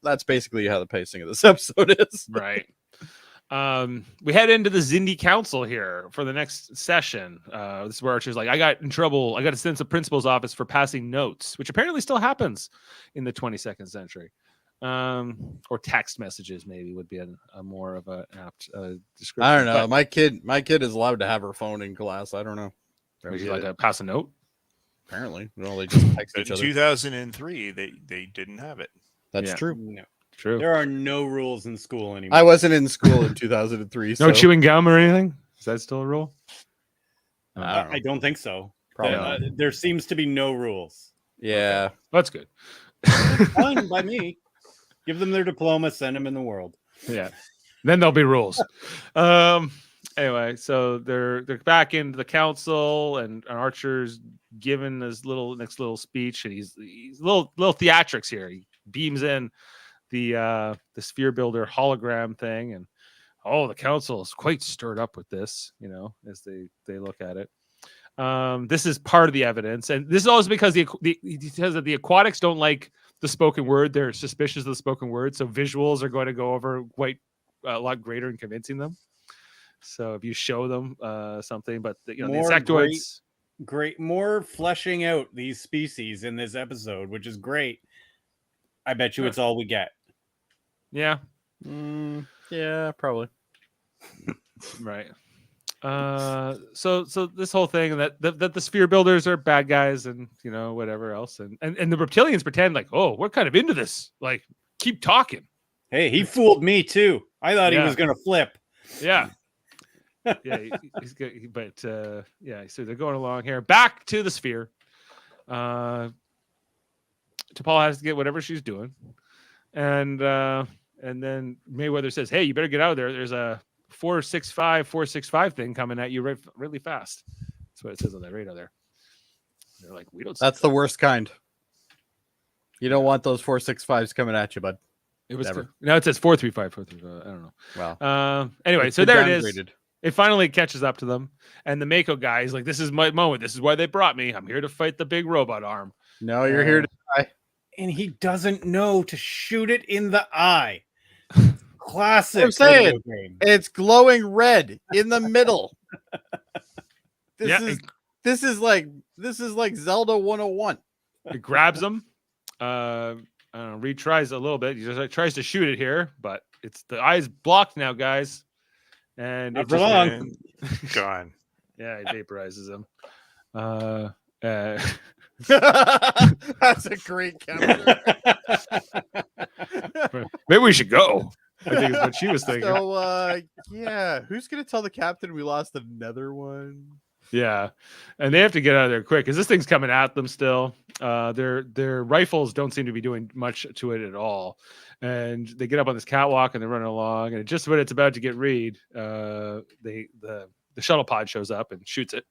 that's basically how the pacing of this episode is. Right. We head into the Xindi Council here for the next session. This is where Archer's like, I got in trouble. I got sent to the principal's office for passing notes, which apparently still happens in the 22nd century. Or text messages maybe would be a more of an apt description. I don't know. My kid is allowed to have her phone in class. I don't know. Would you like to pass a note? Apparently, they just text each in other. 2003, they didn't have it. That's true. No. True. There are no rules in school anymore. I wasn't in school in 2003. No chewing gum or anything? Is that still a rule? I don't think so. Probably there seems to be no rules. Yeah. Okay. That's good. Fine by me. Give them their diploma, send them in the world. Yeah. Then there'll be rules. Anyway, so they're back into the council, and Archer's given his next little speech, and he's little theatrics here. He beams in the sphere builder hologram thing, and the council is quite stirred up with this, as they look at it. This is part of the evidence, and this is also because he says that the aquatics don't like the spoken word. They're suspicious of the spoken word, so visuals are going to go over quite a lot greater in convincing them. So if you show them something, but the More insectoids, more fleshing out these species in this episode, which is great. I bet you it's all we get. yeah, Yeah, probably. right. So this whole thing that the sphere builders are bad guys and whatever else, and the reptilians pretend like, oh, we're kind of into this, like keep talking. Hey, he fooled me too. I thought he Yeah. was gonna flip. Yeah. Yeah, he's good, but yeah, so they're going along here back to the sphere. T'Pol has to get whatever she's doing, and then Mayweather says, "Hey, you better get out of there. There's a 465 thing coming at you really fast." That's what it says on that radar there. They're like, "We don't." That's the worst kind. You don't want those 465s coming at you, bud. It was Never. no. It says 435. 435. I don't know. Wow. Anyway, It's so been there it is. downgraded. It finally catches up to them, and the Mako guy is like, "This is my moment. This is why they brought me. I'm here to fight the big robot arm." No, you're here to die. And he doesn't know to shoot it in the eye. Classic. I'm saying video game. it's glowing red in the middle. This is like Zelda 101. It grabs him. I don't know, Reed tries a little bit. He just tries to shoot it here, but it's the eye's blocked now, guys. And Not it for just- long. Gone. Yeah, it vaporizes him. That's a great counter. Maybe we should go. I think is what she was thinking. So, yeah, who's gonna tell the captain we lost another one? Yeah, and they have to get out of there quick because this thing's coming at them still. Their rifles don't seem to be doing much to it at all, and they get up on this catwalk and they're running along. And just when it's about to get Reed, the shuttle pod shows up and shoots it,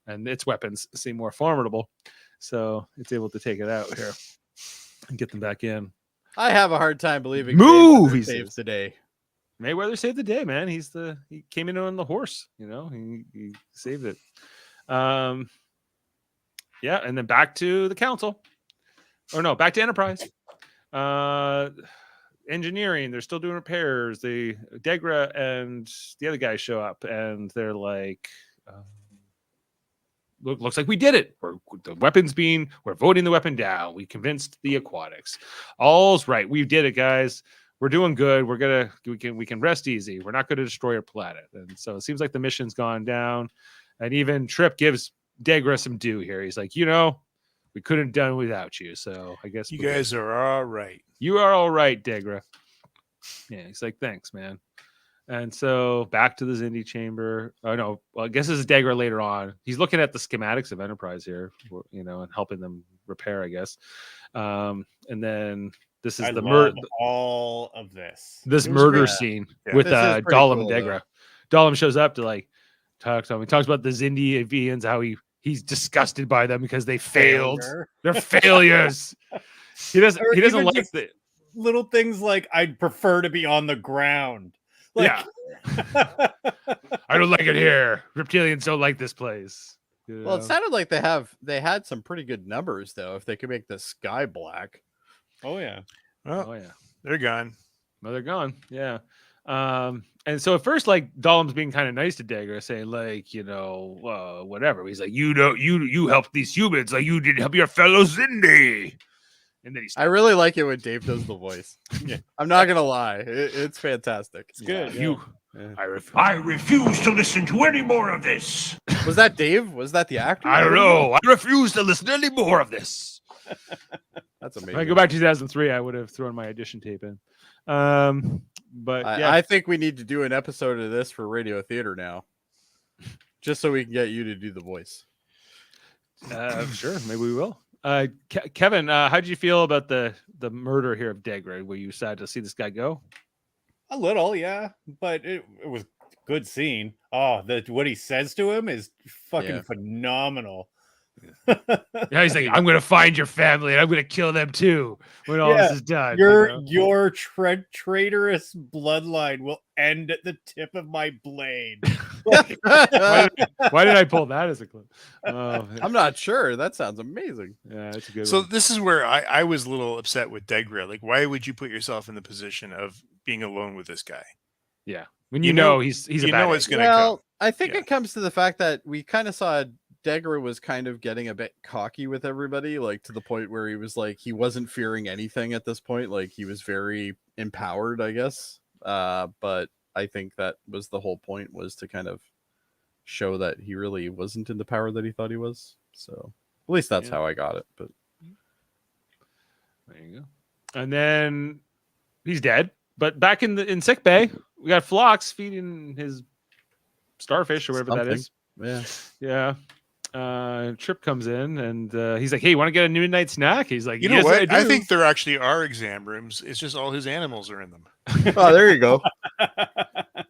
and its weapons seem more formidable, so it's able to take it out here and get them back in. I have a hard time believing Move, Mayweather he saves the day. Mayweather saved the day, man. He came in on the horse, he saved it. Yeah, and then back to the council. Or no, back to Enterprise. Engineering, they're still doing repairs. Degra and the other guys show up and they're like, looks like we did it. We're voting the weapon down. We convinced the aquatics. All's right. We did it, guys. We're doing good. We can rest easy. We're not going to destroy our planet. And so it seems like the mission's gone down. And even Trip gives Degra some due here. He's like, we couldn't have done without you. So I guess You guys are all right. you are all right, Degra. Yeah, he's like, thanks, man. And so back to the Zindi chamber. Oh no, well, I guess this is Degra later on. He's looking at the schematics of Enterprise here, and helping them repair, I guess. And then this is all of this. This was murder great. scene Yeah. with This is pretty Dahlem cool, and Degra. Dahlem shows up to talk to him. He talks about the Zindi Avians, how he's disgusted by them because they failed. Failure. They're failures. He doesn't even like just the little things like I'd prefer to be on the ground. yeah. I don't like it here. Reptilians don't like this place. Well, it sounded like they had some pretty good numbers though. If they could make the sky black. Oh yeah. Well, Oh yeah. they're gone. Well, they're gone. Yeah. And so at first, Dahlm's being kind of nice to Degra, saying whatever. He's like, you helped these humans, like you didn't help your fellow Zindi. And then I really like it when Dave does the voice. Yeah. I'm not gonna lie, it's fantastic. It's good. I refuse to listen to any more of this. Was that Dave? Was that the actor? I don't know. I refuse to listen to any more of this. That's If I amazing. go back to 2003, I would have thrown my audition tape in. But yeah, I think we need to do an episode of this for radio theater now, just so we can get you to do the voice. sure, maybe we will. Kevin, how did you feel about the murder here of Degra? Were you sad to see this guy go? A little, yeah, but it was a good scene. Oh, what he says to him is fucking phenomenal. Yeah, he's like, I'm gonna find your family and I'm gonna kill them too when all this is done. Your traitorous bloodline will end at the tip of my blade. Why did I pull that as a clip? I'm not sure. That sounds amazing. Yeah, it's a good So one. this is where I was a little upset with Degra. Like, why would you put yourself in the position of being alone with this guy? Yeah, When you know he's a bad it's egg. going to come. I think it comes to the fact that we kind of saw Degra was kind of getting a bit cocky with everybody, like to the point where he was like, he wasn't fearing anything at this point. Like he was very empowered, I guess. But I think that was the whole point, was to kind of show that he really wasn't in the power that he thought he was. So at least that's how I got it. But there you go. And then he's dead. But back in sick bay, we got Phlox feeding his starfish or whatever that is. Yeah. Trip comes in and he's like, "Hey, you want to get a midnight snack?" He's like, "You know what? I think there actually are exam rooms. It's just all his animals are in them." Oh, there you go.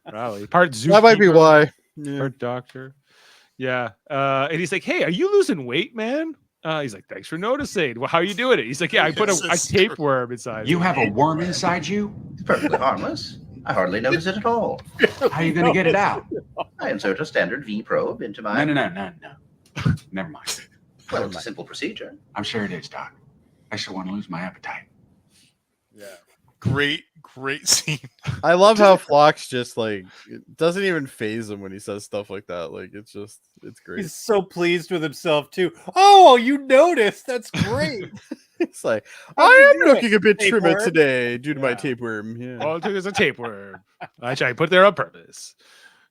Probably part zoo. That might be why. Part doctor. Yeah. And he's like, "Hey, are you losing weight, man?" He's like, "Thanks for nothing. Well, how are you doing it?" He's like, "Yeah, I put a tapeworm inside." You have a worm inside you? It's perfectly harmless. I hardly notice it at all. How are you going to get it out? I insert a standard V probe into my... No. Never mind. Well, it's a simple procedure. I'm sure it is, Doc. I still want to lose my appetite. Yeah. Great scene. I love how Phlox just like, it doesn't even phase him when he says stuff like that. Like it's great. He's so pleased with himself too. Oh, you noticed? That's great. It's like, How'd I you am do looking it? a bit trimmer Tapeworm? today due to my tapeworm. Yeah. All it took is a tapeworm, which I put there on purpose.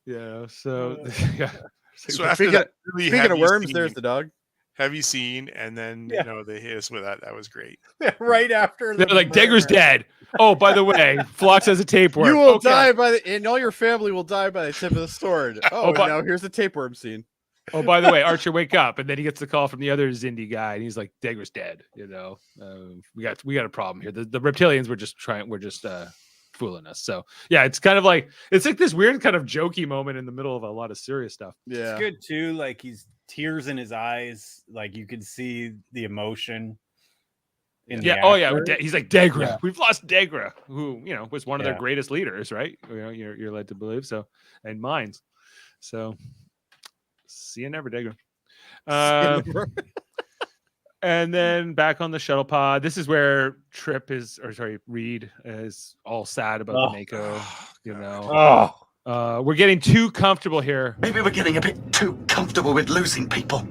Yeah. So yeah. So after that really speaking of heavy worms, scene, there's the dog. heavy scene, and then they hit us with that. That was great. Right after They're like, Degra's dead. Oh, by the way, Phlox has a tapeworm. You will die and all your family will die by the tip of the sword. Oh, but- now here's the tapeworm scene. Oh, by the way, Archer, wake up! And then he gets the call from the other Zindi guy, and he's like, "Degra's dead." You know, we got a problem here. The reptilians were just fooling us. So yeah, it's kind of like it's like this weird kind of jokey moment in the middle of a lot of serious stuff. Yeah, It's good too. Like he's tears in his eyes. Like you can see the emotion. He's like Degra. Yeah. We've lost Degra, who was one of their Yeah. greatest leaders, right? You're led to believe so, and minds. So see you never, Degra. And then back on the shuttle pod. This is where Reed is all sad about the Mako. We're getting too comfortable here. Maybe we're getting a bit too comfortable with losing people.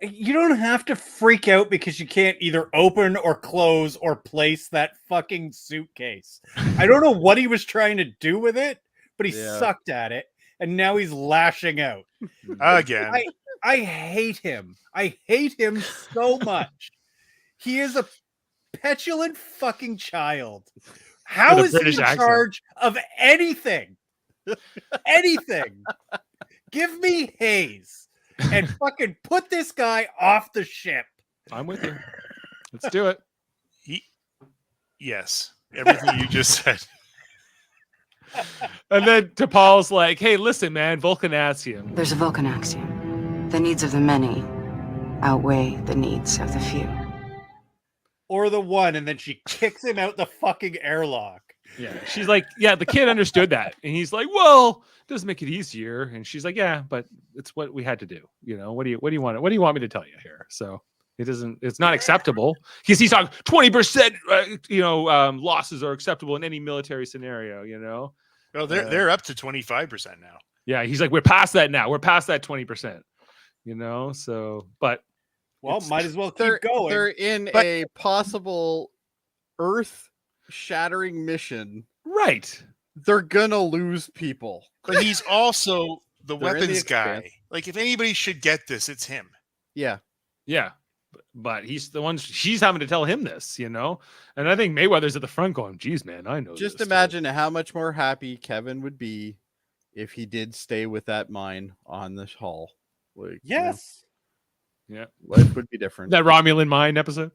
You don't have to freak out because you can't either open or close or place that fucking suitcase. I don't know what he was trying to do with it, but he sucked at it, and now he's lashing out. Again. I hate him. I hate him so much. He is a petulant fucking child. How is he in charge of anything? Anything. Give me Hayes and fucking put this guy off the ship. I'm with you. Let's do it. Yes. Everything you just said. And then T'Pol's like, "Hey, listen, man, Vulcan axiom." There's a Vulcan axiom. The needs of the many outweigh the needs of the few. Or the one, and then she kicks him out the fucking airlock. Yeah, she's like, "Yeah, the kid understood that," and he's like, "Well, it does make it easier." And she's like, "Yeah, but it's what we had to do. What do you want? What do you want me to tell you here?" So it's not acceptable because he's talking 20%. Losses are acceptable in any military scenario. Well, they're up to 25% now. Yeah, he's like, "We're past that now. We're past that 20%." So but might as well keep going. They're in a possible earth-shattering mission. Right. They're gonna lose people. But he's also the They're in the weapons guy. expanse. Like, if anybody should get this, it's him. Yeah. But he's the one. She's having to tell him this, And I think Mayweather's at the front going, "Geez, man, I know." Just this imagine how much more happy Kevin would be if he did stay with that mine on the hull. Like, yes. Yeah. Life would be different. That Romulan mine episode.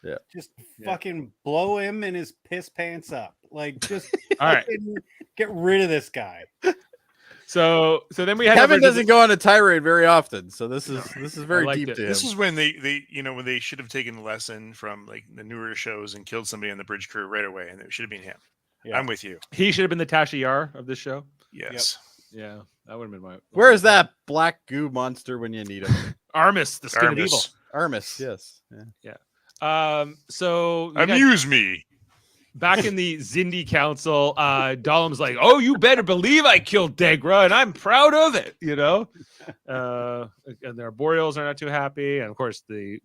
Yeah. Just fucking blow him and his piss pants up. Like, just all right. Get rid of this guy. So then we had Kevin doesn't go on a tirade very often, so this is very deep to him. This is when they when they should have taken the lesson from like the newer shows and killed somebody on the bridge crew right away, and it should have been him. Yeah. I'm with you. He should have been the Tasha Yar of this show. Yes. Yep. Yeah, that would have been my. Where is that black goo monster when you need him? Armis, the skin of evil. Armis, yes. Yeah. So amuse me. back in the Zindi Council, Dalem's like, "Oh, you better believe I killed Degra, and I'm proud of it." You know, and their Boreals are not too happy, and of course the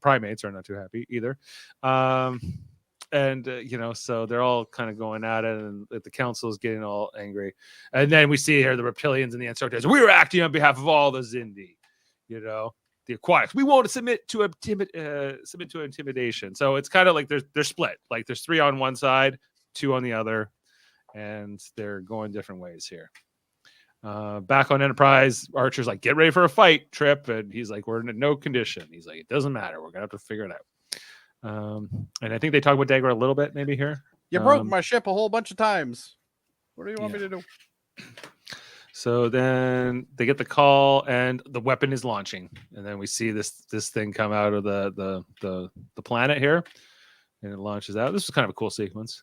primates are not too happy either. You know, so they're all kind of going at it, and the council is getting all angry. And then we see here the reptilians and the instructors. We're acting on behalf of all the Zindi. You know, the aquatics. We won't submit to intimidation. So it's kind of like they're split. Like there's 3 on one side, 2 on the other, and they're going different ways here. Back on Enterprise, Archer's like, "Get ready for a fight, Trip," and he's like, "We're in no condition." He's like, "It doesn't matter. We're gonna have to figure it out." And I think they talk about Dagger a little bit, maybe here. You broke my ship a whole bunch of times. What do you want me to do? So then they get the call, and the weapon is launching, and then we see this thing come out of the planet here, and it launches out. This is kind of a cool sequence.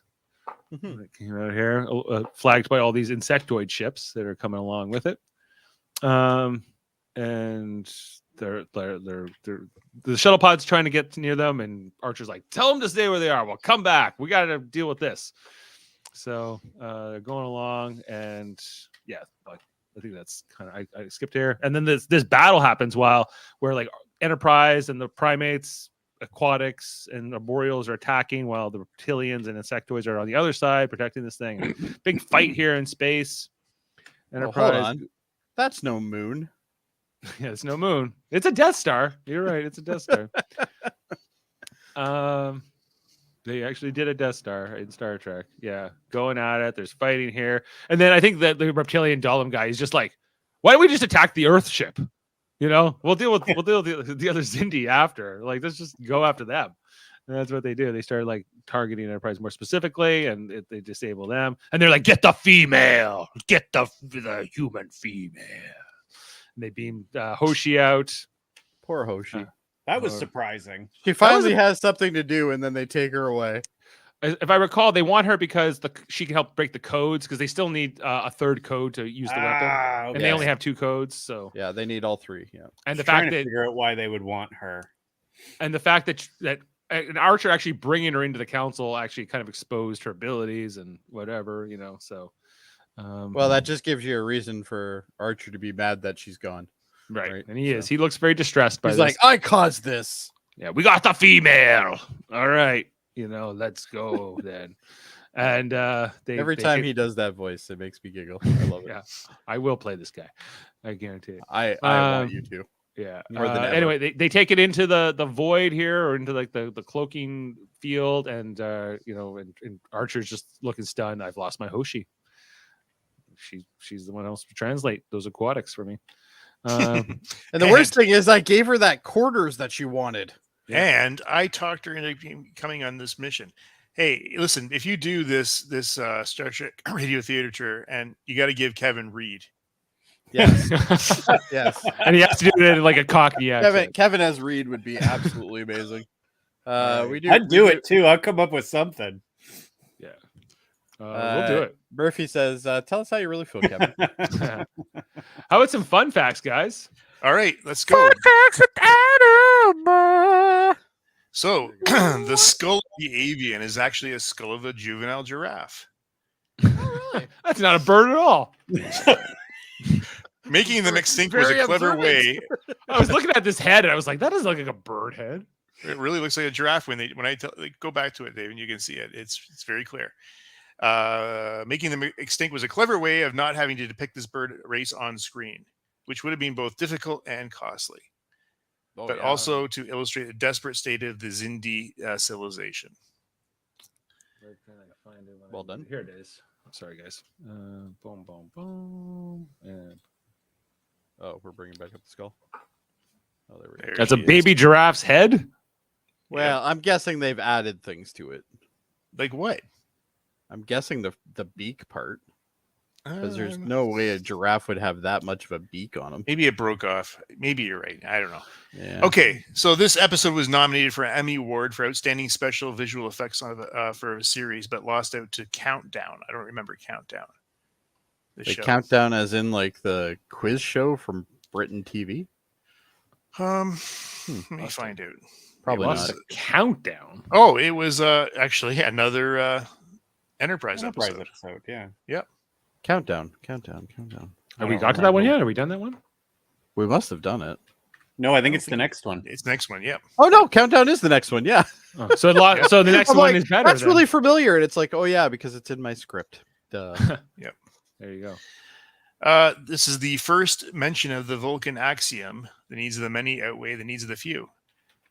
It came out here, flagged by all these insectoid ships that are coming along with it. And the shuttle pod's trying to get near them, and Archer's like, "Tell them to stay where they are. We'll come back. We got to deal with this." So they're going along, and yeah, like I think that's kind of I skipped here, and then this battle happens where like Enterprise and the primates, aquatics, and arboreals are attacking, while the reptilians and insectoids are on the other side protecting this thing. Big fight here in space. Enterprise. Hold on, that's no moon. Yeah, it's no moon. It's a Death Star. You're right. It's a Death Star. They actually did a Death Star in Star Trek. Yeah, going at it. There's fighting here, and then I think that the reptilian Dahlem guy is just like, "Why don't we just attack the Earth ship? You know, we'll deal with the other Zindi after. Like, let's just go after them." And that's what they do. They start like targeting Enterprise more specifically, and they disable them. And they're like, "Get the female. Get the human female." And they beamed Hoshi out. Poor Hoshi. That was surprising. She finally has something to do, and then they take her away. If I recall, they want her because she can help break the codes, because they still need a third code to use the weapon, Okay. and they only have 2 codes. So yeah, they need all 3. Yeah, and the trying fact to that figure out why they would want her, and the fact that an Archer actually bringing her into the council actually kind of exposed her abilities and whatever, you know. So. Well, that just gives you a reason for Archer to be mad that she's gone. Right. And he is. He looks very distressed by He's this. like, "I caused this." Yeah, we got the female. All right. You know, let's go then. And every time he does that voice, it makes me giggle. I love it. Yeah, I will play this guy. I guarantee it. I want you to. Yeah. More than ever. Anyway, they take it into the void here, or into like the cloaking field, and you know, and Archer's just looking stunned. I've lost my Hoshi. She's the one else to translate those aquatics for me. And the worst thing is, I gave her that quarters that she wanted. And I talked her into coming on this mission. Hey, listen, if you do this Star Trek radio theater tour, and you got to give Kevin Reed. Yes. Yes. And he has to do it in like a Cockney accent. Kevin as Reed would be absolutely amazing. I'd do it too. I'll come up with something. Yeah. We'll do it. Murphy says, "Tell us how you really feel, Kevin." How about some fun facts, guys? All right, let's go. Fun facts with Adam. So, the skull of the avian is actually a skull of a juvenile giraffe. That's not a bird at all. Making them extinct was a clever way. I was looking at this head, and I was like, that doesn't look like a bird head. It really looks like a giraffe when I go back to it, Dave, and you can see it. It's very clear. Making them extinct was a clever way of not having to depict this bird race on screen, which would have been both difficult and costly, but also to illustrate the desperate state of the Zindi civilization. Where can I find it? Well done. Here it is. Sorry, guys. Boom, boom, boom. And we're bringing back up the skull. Oh, there we go. That's a baby giraffe's head. Well, I'm guessing they've added things to it. Like what? I'm guessing the beak part, because there's no way a giraffe would have that much of a beak on him. Maybe it broke off. Maybe you're right. I don't know. Yeah. Okay, so this episode was nominated for an Emmy Award for Outstanding Special Visual Effects for a series, but lost out to Countdown. I don't remember Countdown. The Countdown, as in like the quiz show from Britain TV. Let me find out. Probably Lost not. a countdown. Oh, it was actually another Enterprise episode. Yeah. Yep. Countdown. Have we got to that one yet? Have we done that one? We must have done it. No, I think it's the next one. It's the next one. Yep. Oh no, Countdown is the next one. Yeah. Oh, so the next I'm one like, is better. That's then. really familiar, and it's like, oh yeah, because it's in my script. Duh. Yep. There you go. This is the first mention of the Vulcan axiom: the needs of the many outweigh the needs of the few.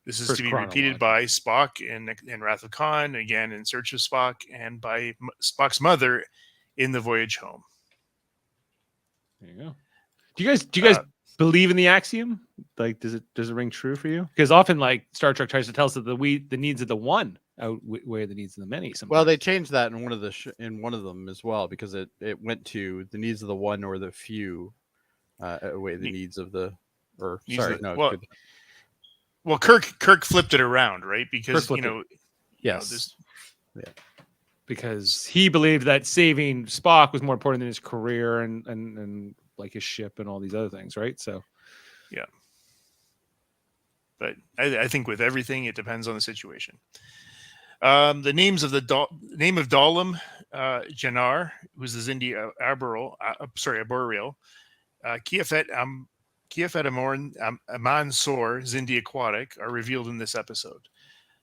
This is to be repeated by Spock in Wrath of Khan, again in Search of Spock, and by Spock's mother in The Voyage Home. There you go. Do you guys believe in the axiom? Like, does it ring true for you? Because often, like, Star Trek tries to tell us that the needs of the one outweigh the needs of the many. Sometimes. Well, they changed that in one of them as well, because it went to the needs of the one or the few outweigh the needs of the. Well, Kirk flipped it around, right? Because yes, because he believed that saving Spock was more important than his career and like his ship and all these other things, right? So, yeah. But I think with everything, it depends on the situation. The names of the name of Dalam, Janar, who's the Zindi Arboreal, Kiafet Aman Sor, Zindi Aquatic, are revealed in this episode.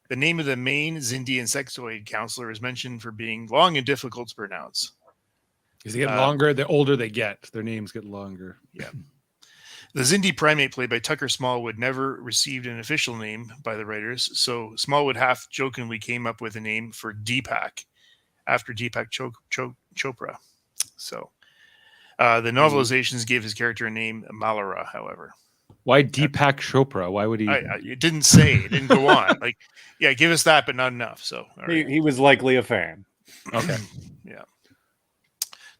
The name of the main Zindi insectoid counselor is mentioned for being long and difficult to pronounce. Because they get longer, the older they get, their names get longer. Yeah. The Zindi primate played by Tucker Smallwood never received an official name by the writers, so Smallwood half-jokingly came up with a name for Deepak, after Deepak Chopra. So... the novelizations gave his character a name, Malara, however. Why Deepak Chopra? Why would he? It didn't say. It didn't go on. Like, yeah, give us that, but not enough. So he was likely a fan. Okay. Yeah.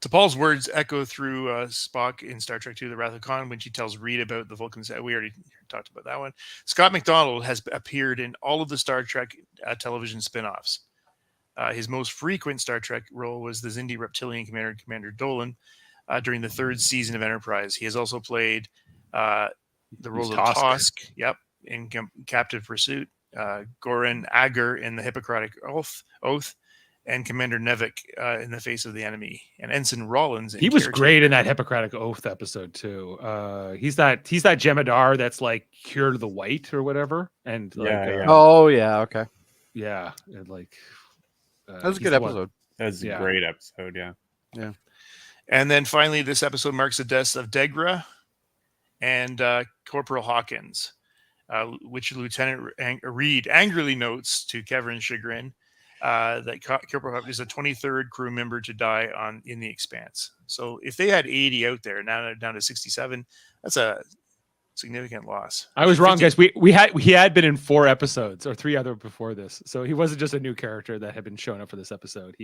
T'Pol's words echo through Spock in Star Trek II, The Wrath of Khan, when she tells Reed about the Vulcans. We already talked about that one. Scott McDonald has appeared in all of the Star Trek television spin-offs. His most frequent Star Trek role was the Zindi Reptilian Commander, Commander Dolan, during the third season of Enterprise. He has also played the role of Tosk, in Captive Pursuit, Goran Agar in the Hippocratic Oath, and Commander Nevik in The Face of the Enemy, and Ensign Rollins. He was great in that Hippocratic Oath episode too. He's that Jemadar that's like cured of the white or whatever, and oh yeah, okay, yeah, and like that was a good episode. That's a great episode, yeah. And then finally, this episode marks the deaths of Degra and Corporal Hawkins, which Lieutenant Reed angrily notes to Kevin's chagrin that Corporal Hawkins is a 23rd crew member to die in the Expanse. So if they had 80 out there, now they're down to 67, that's a significant loss. I was wrong, guys. He had been in 4 episodes or 3 other before this, so he wasn't just a new character that had been showing up for this episode.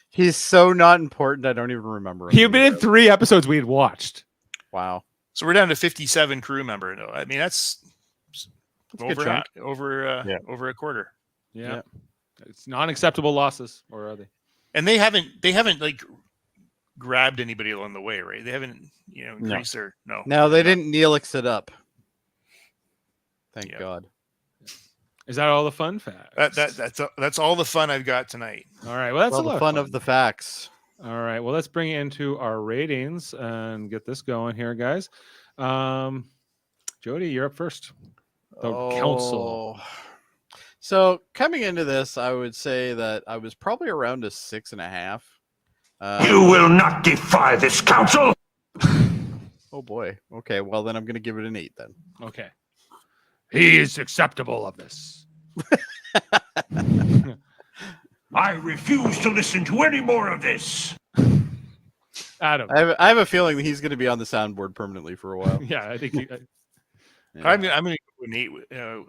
He's so not important. I don't even remember him. He had been in 3 episodes we had watched. Wow. So we're down to 57 crew member. I mean, that's over a quarter. Yeah. It's non-acceptable losses, or are they? And they haven't like grabbed anybody along the way, right? They haven't, increased their No, they didn't Neelix it up. Thank God. Is that all the fun facts? That's all the fun I've got tonight. All right. Well, that's a lot of fun of the facts. All right. Well, let's bring it into our ratings and get this going here, guys. Jody, you're up first. The council. So coming into this, I would say that I was probably around a 6.5. You will not defy this council. Oh boy. Okay. Well, then I'm going to give it an 8 then. Okay. He is acceptable of this. I refuse to listen to any more of this. Adam. I have a feeling that he's going to be on the soundboard permanently for a while. Yeah, I think I'm going to go an 8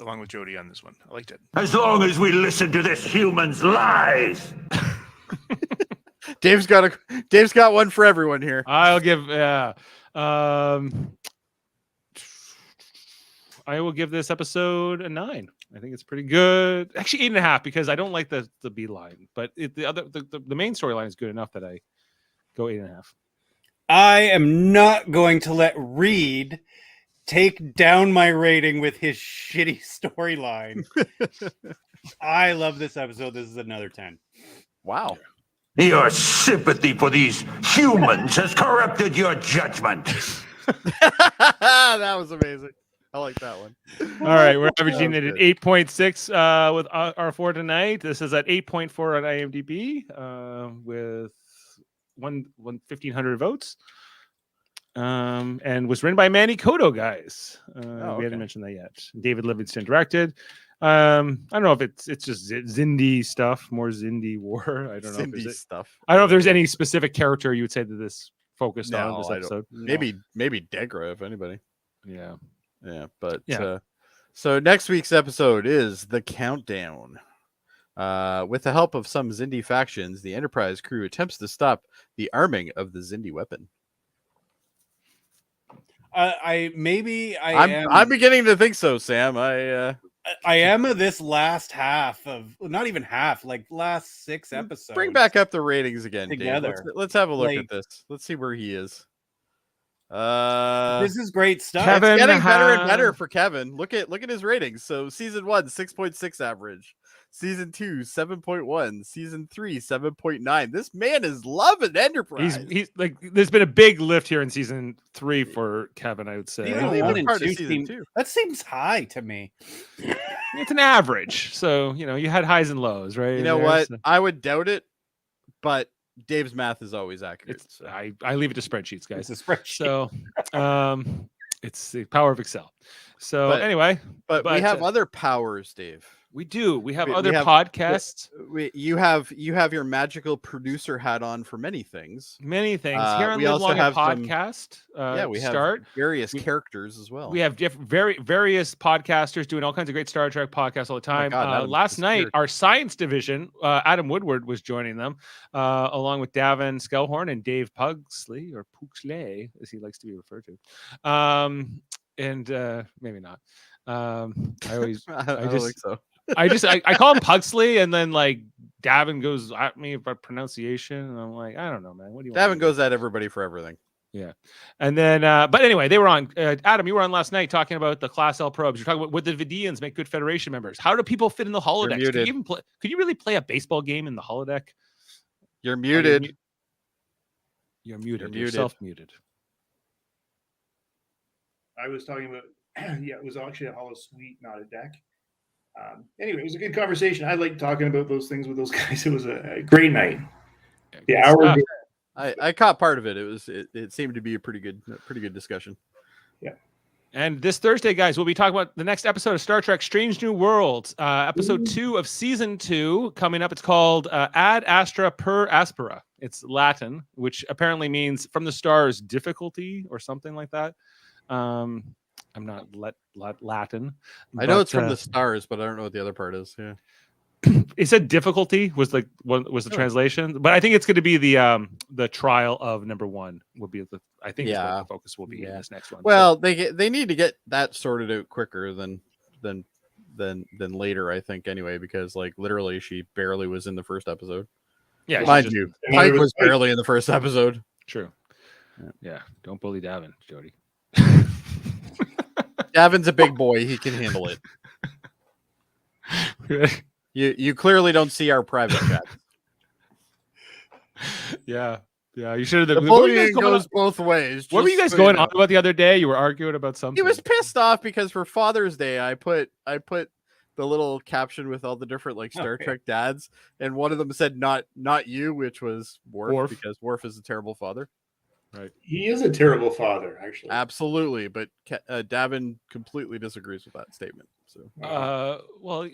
along with Jody on this one. I liked it. As long as we listen to this human's lies. Dave's got one for everyone here. I'll give I will give this episode a 9. I think it's pretty good. Actually, 8.5 because I don't like the B line, but the main storyline is good enough that I go 8.5. I am not going to let Reed take down my rating with his shitty storyline. I love this episode. This is another 10. Wow. Your sympathy for these humans has corrupted your judgment. That was amazing. I like that one. All right, we're averaging That it was at good. 8.6 with R4 tonight. This is at 8.4 on IMDb with 1,500 votes. And was written by Manny Cotto, guys. We okay. haven't mentioned that yet. David Livingston directed. I don't know if it's just Zindi stuff, more Zindi war. I don't know. Cindy stuff. I don't know if there's any specific character you would say that this focused on this I don't. episode. Maybe Degra, if anybody. Yeah. Yeah, but Yeah. So next week's episode is The Countdown. With the help of some Zindi factions, the Enterprise crew attempts to stop the arming of the Zindi weapon. I'm beginning to think so, Sam. I am of this last half of not even half, like last 6 episodes. bring back up the ratings again, together. Dave. Let's have a look Like, at this. Let's see where he is. This is great stuff. Kevin It's getting better and better for Kevin. Look at his ratings. So season 1, 6.6 average. Season 2, 7.1. Season 3, 7.9. This man is loving Enterprise. He's like, there's been a big lift here in season 3 for Kevin, I would say. Season Even 1 and part of 2 season 2. that seems high to me. It's an average. So, you had highs and lows, right? You know there, what? so- I would doubt it, but Dave's math is always accurate. It's I leave it to spreadsheets, guys. It's a spreadsheet. So it's the power of Excel. So But- anyway, but we have other powers, Dave. we do. We have we other have- podcasts. You have your magical producer hat on for many things. Many things. Here on we Live also Long have some- Podcast. We have Start. various characters as well. We have various podcasters doing all kinds of great Star Trek podcasts all the time. God, Adam Last night, disappeared. our science division, Adam Woodward was joining them, along with Davan Skelhorn and Dave Pugsley, or Pugsley, as he likes to be referred to. And maybe not. I always, I don't think so. I call him Pugsley, and then like Davin goes at me about pronunciation, and I'm like, I don't know, man. What do you? want me Davin to goes at everybody for everything. Yeah. And then, but anyway, they were on. Adam, you were on last night talking about the Class L probes. You're talking about would the Vidians make good Federation members? How do people fit in the holodeck? muted. Could you really play a baseball game in the holodeck? You're muted. You're muted. You're You're muted. self-muted. I was talking about, yeah, it was actually a hollow suite, not a deck. Anyway, it was a good conversation. I like talking about those things with those guys. It was a great night. The good hour. stuff. I caught part of it. It seemed to be a pretty good discussion. Yeah. And this Thursday, guys, we'll be talking about the next episode of Star Trek Strange New Worlds, episode 2 of season 2 coming up. It's called Ad Astra per Aspera. It's Latin, which apparently means from the stars difficulty or something like that. I'm not Latin. I know but, it's from the stars, but I don't know what the other part is. Yeah. It said difficulty was like what was the translation, but I think it's going to be the trial of number 1 will be I think is what the focus will be in this next one. Well, they need to get that sorted out quicker than later, I think, anyway, because like literally she barely was in the first episode. Yeah, mind you, Pike was barely in the first episode. True. Yeah, don't bully Davin, Jody. Davin's a big boy; he can handle it. You clearly don't see our private chat. Yeah, you should have. The bullying goes both ways. What were you guys going on about the other day? You were arguing about something. He was pissed off because for Father's Day, I put the little caption with all the different like Star Trek dads, and one of them said not you, which was Worf. Because Worf is a terrible father. Right. He is a terrible father, actually. Absolutely, but Davan completely disagrees with that statement. So, well,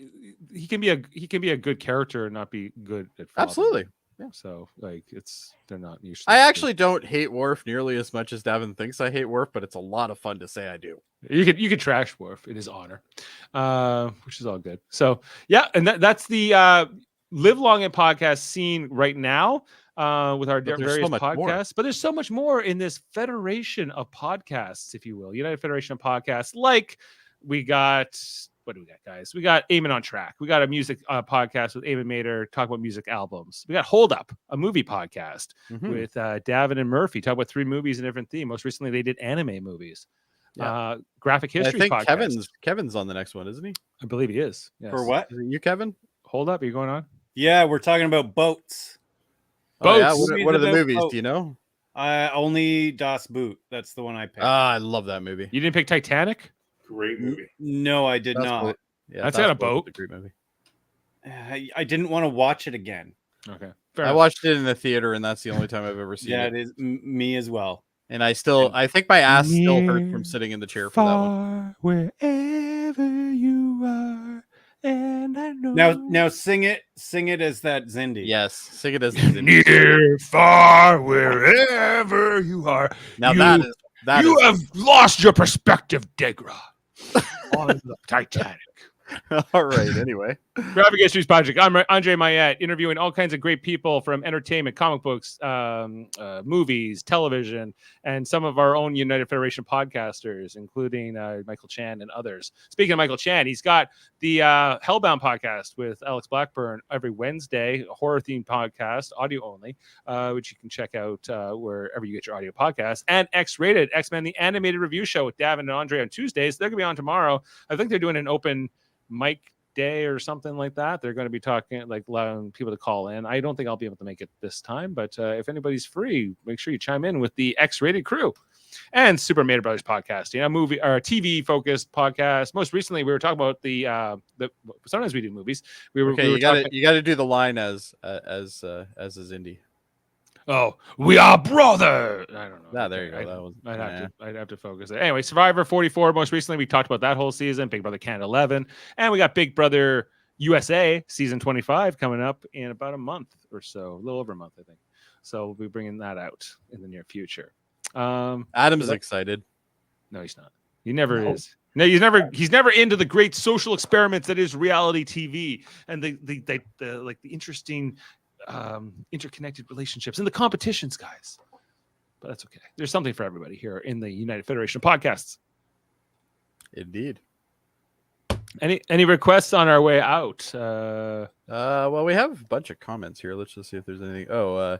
he can be a good character and not be good at father. Absolutely. Yeah. So like they're not usually. I actually don't hate Worf nearly as much as Davan thinks I hate Worf, but it's a lot of fun to say I do. You could trash Worf in his honor, which is all good. So yeah, and that's the Live Long and Podcast scene right now. With our various podcasts, but there's so much more in this federation of podcasts, if you will, United Federation of Podcasts. Like we got, what do we got, guys? We got Eamon on Track. We got a music podcast with Eamon Mater, talk about music albums. We got Hold Up, a movie podcast with Davin and Murphy, talk about 3 movies and different theme. Most recently, they did anime movies. graphic I history think podcast. Kevin's on the next one, isn't he? I believe he is. Yes. For what? Is it you, Kevin? Hold up, are you going on? Yeah, we're talking about boats. Oh, yeah? Boats. What are the Movies movies? about Do you know? Only Das Boot. That's the one I picked. I love that movie. You didn't pick Titanic? Great movie. No, I did That's not. cool. Yeah, That's got a boat. A great movie. I didn't want to watch it again. Okay. I watched it in the theater, and that's the only time I've ever seen Yeah, it. it is me as well. And I think my ass still hurt from sitting in the chair for that one. Wherever you are, and I know. Now sing it as that Zindi. Yes, sing it as the Near, far, wherever you are. Now you, that you is have lost your perspective, Degra. On the Titanic. all right. Anyway, Graphic Histories Project. I'm Andre Mayette, interviewing all kinds of great people from entertainment, comic books, movies, television, and some of our own United Federation podcasters, including Michael Chan and others. Speaking of Michael Chan, he's got the Hellbound podcast with Alex Blackburn every Wednesday, a horror-themed podcast, audio only, which you can check out wherever you get your audio podcasts, and X-Rated, X-Men, the animated review show with Davan and Andre on Tuesdays. They're going to be on tomorrow. I think they're doing an open mic day or something like that. They're going to be talking, like, allowing people to call in. I don't think I'll be able to make it this time, but if anybody's free, make sure you chime in with the X-Rated crew. And Super Mario Brothers podcast, movie or TV focused podcast. Most recently, we were talking about the sometimes we do movies. You got to do the line as a Zindi. Oh, we are brother. I don't know. There you go. I'd have to focus it. Anyway, Survivor 44. Most recently, we talked about that whole season. Big Brother Canada 11, and we got Big Brother USA season 25 coming up in about a month or so, a little over a month, I think. So we'll be bringing that out in the near future. Adam's excited. No, he's not. He never is. No, he's never into the great social experiments that is reality TV and the interesting interconnected relationships and the competitions, guys. But that's okay. There's something for everybody here in the United Federation of Podcasts. Indeed. Any requests on our way out? Well, we have a bunch of comments here. Let's just see if there's anything.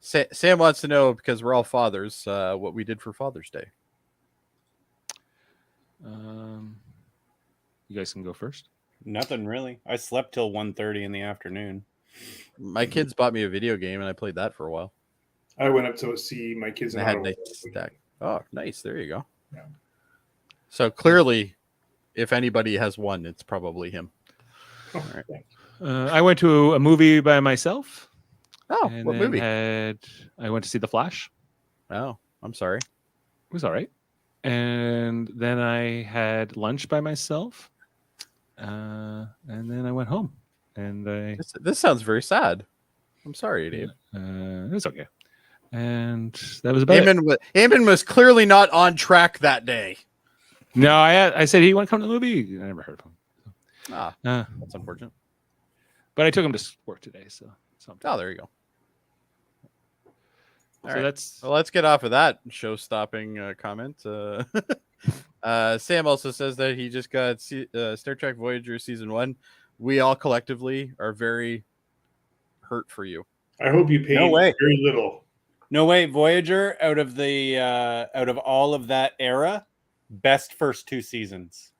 Sam wants to know, because we're all fathers, what we did for Father's Day. You guys can go first. Nothing really. I slept till 1:30 in the afternoon. My kids bought me a video game, and I played that for a while. I went up to see my kids. And I had a nice stack. Oh, nice. There you go. Yeah. So clearly, if anybody has one, it's probably him. All right. I went to a movie by myself. Oh, what movie? I went to see The Flash. Oh, I'm sorry. It was all right. And then I had lunch by myself. And then I went home. And this sounds very sad. I'm sorry, Dave. It was okay. And that was about it. Eamon was clearly not on track that day. No, I said he want to come to the movie. I never heard from him. That's unfortunate. But I took him to work today, so. There you go. All right. Let's get off of that show-stopping comment. Sam also says that he just got Star Trek Voyager season 1. We all collectively are very hurt for you. I hope you paid very little. No way, Voyager, out of all of that era, best first 2 seasons.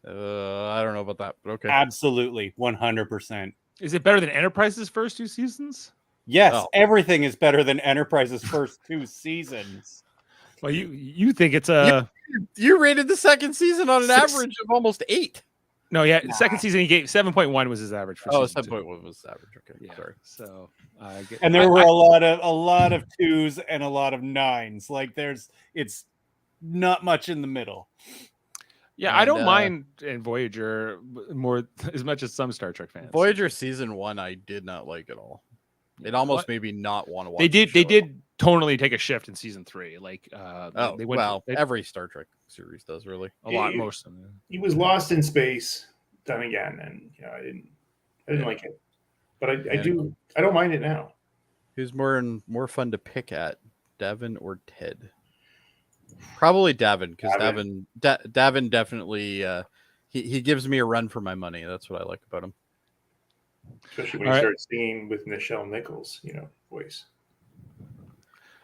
I don't know about that, but okay. Absolutely, 100%. Is it better than Enterprise's first 2 seasons? Yes, everything is better than Enterprise's first 2 seasons. Well, you think it's a... You rated the second season on an average of almost 8. No, yeah, second season he gave 7.1 was his average. For 7.1 was average. Okay, yeah, sorry. So, and there were a lot of 2s and a lot of 9s. Like it's not much in the middle. Yeah, and I don't mind in Voyager more as much as some Star Trek fans. Voyager season 1, I did not like at all. It almost made me not want to watch. They did tonally take a shift in season 3. Like, every Star Trek series does really most of them. He was Lost in Space done again, and I didn't like it, but I don't mind it now. Who's more fun to pick at, Davan or Ted? Probably Davan, because Davan definitely he gives me a run for my money. That's what I like about him. Especially when you start singing with Nichelle Nichols, voice.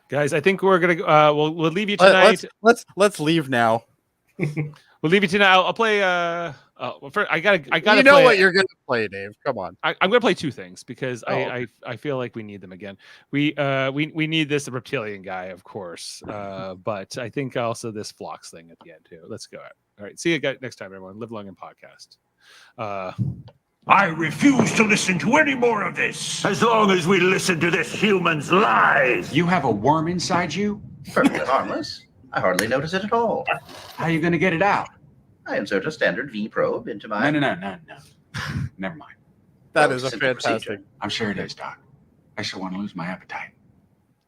Guys, I think we're gonna we'll leave you tonight. Let's leave now. We'll leave you to now. I'll play. Well, first, I gotta. You know play what you're gonna play, Dave. Come on. I'm gonna play two things because okay. I feel like we need them again. We need this reptilian guy, of course. But I think also this Phlox thing at the end too. Let's go. All right. See you guys next time, everyone. Live long and podcast. I refuse to listen to any more of this. As long as we listen to this human's lies. You have a worm inside you? Perfectly harmless. I hardly notice it at all. How are you going to get it out? I insert a standard V probe into my... No. Never mind. That is a simple fantastic. procedure. I'm sure it is, Doc. I still want to lose my appetite.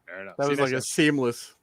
Fair enough. That See was you like next a time. seamless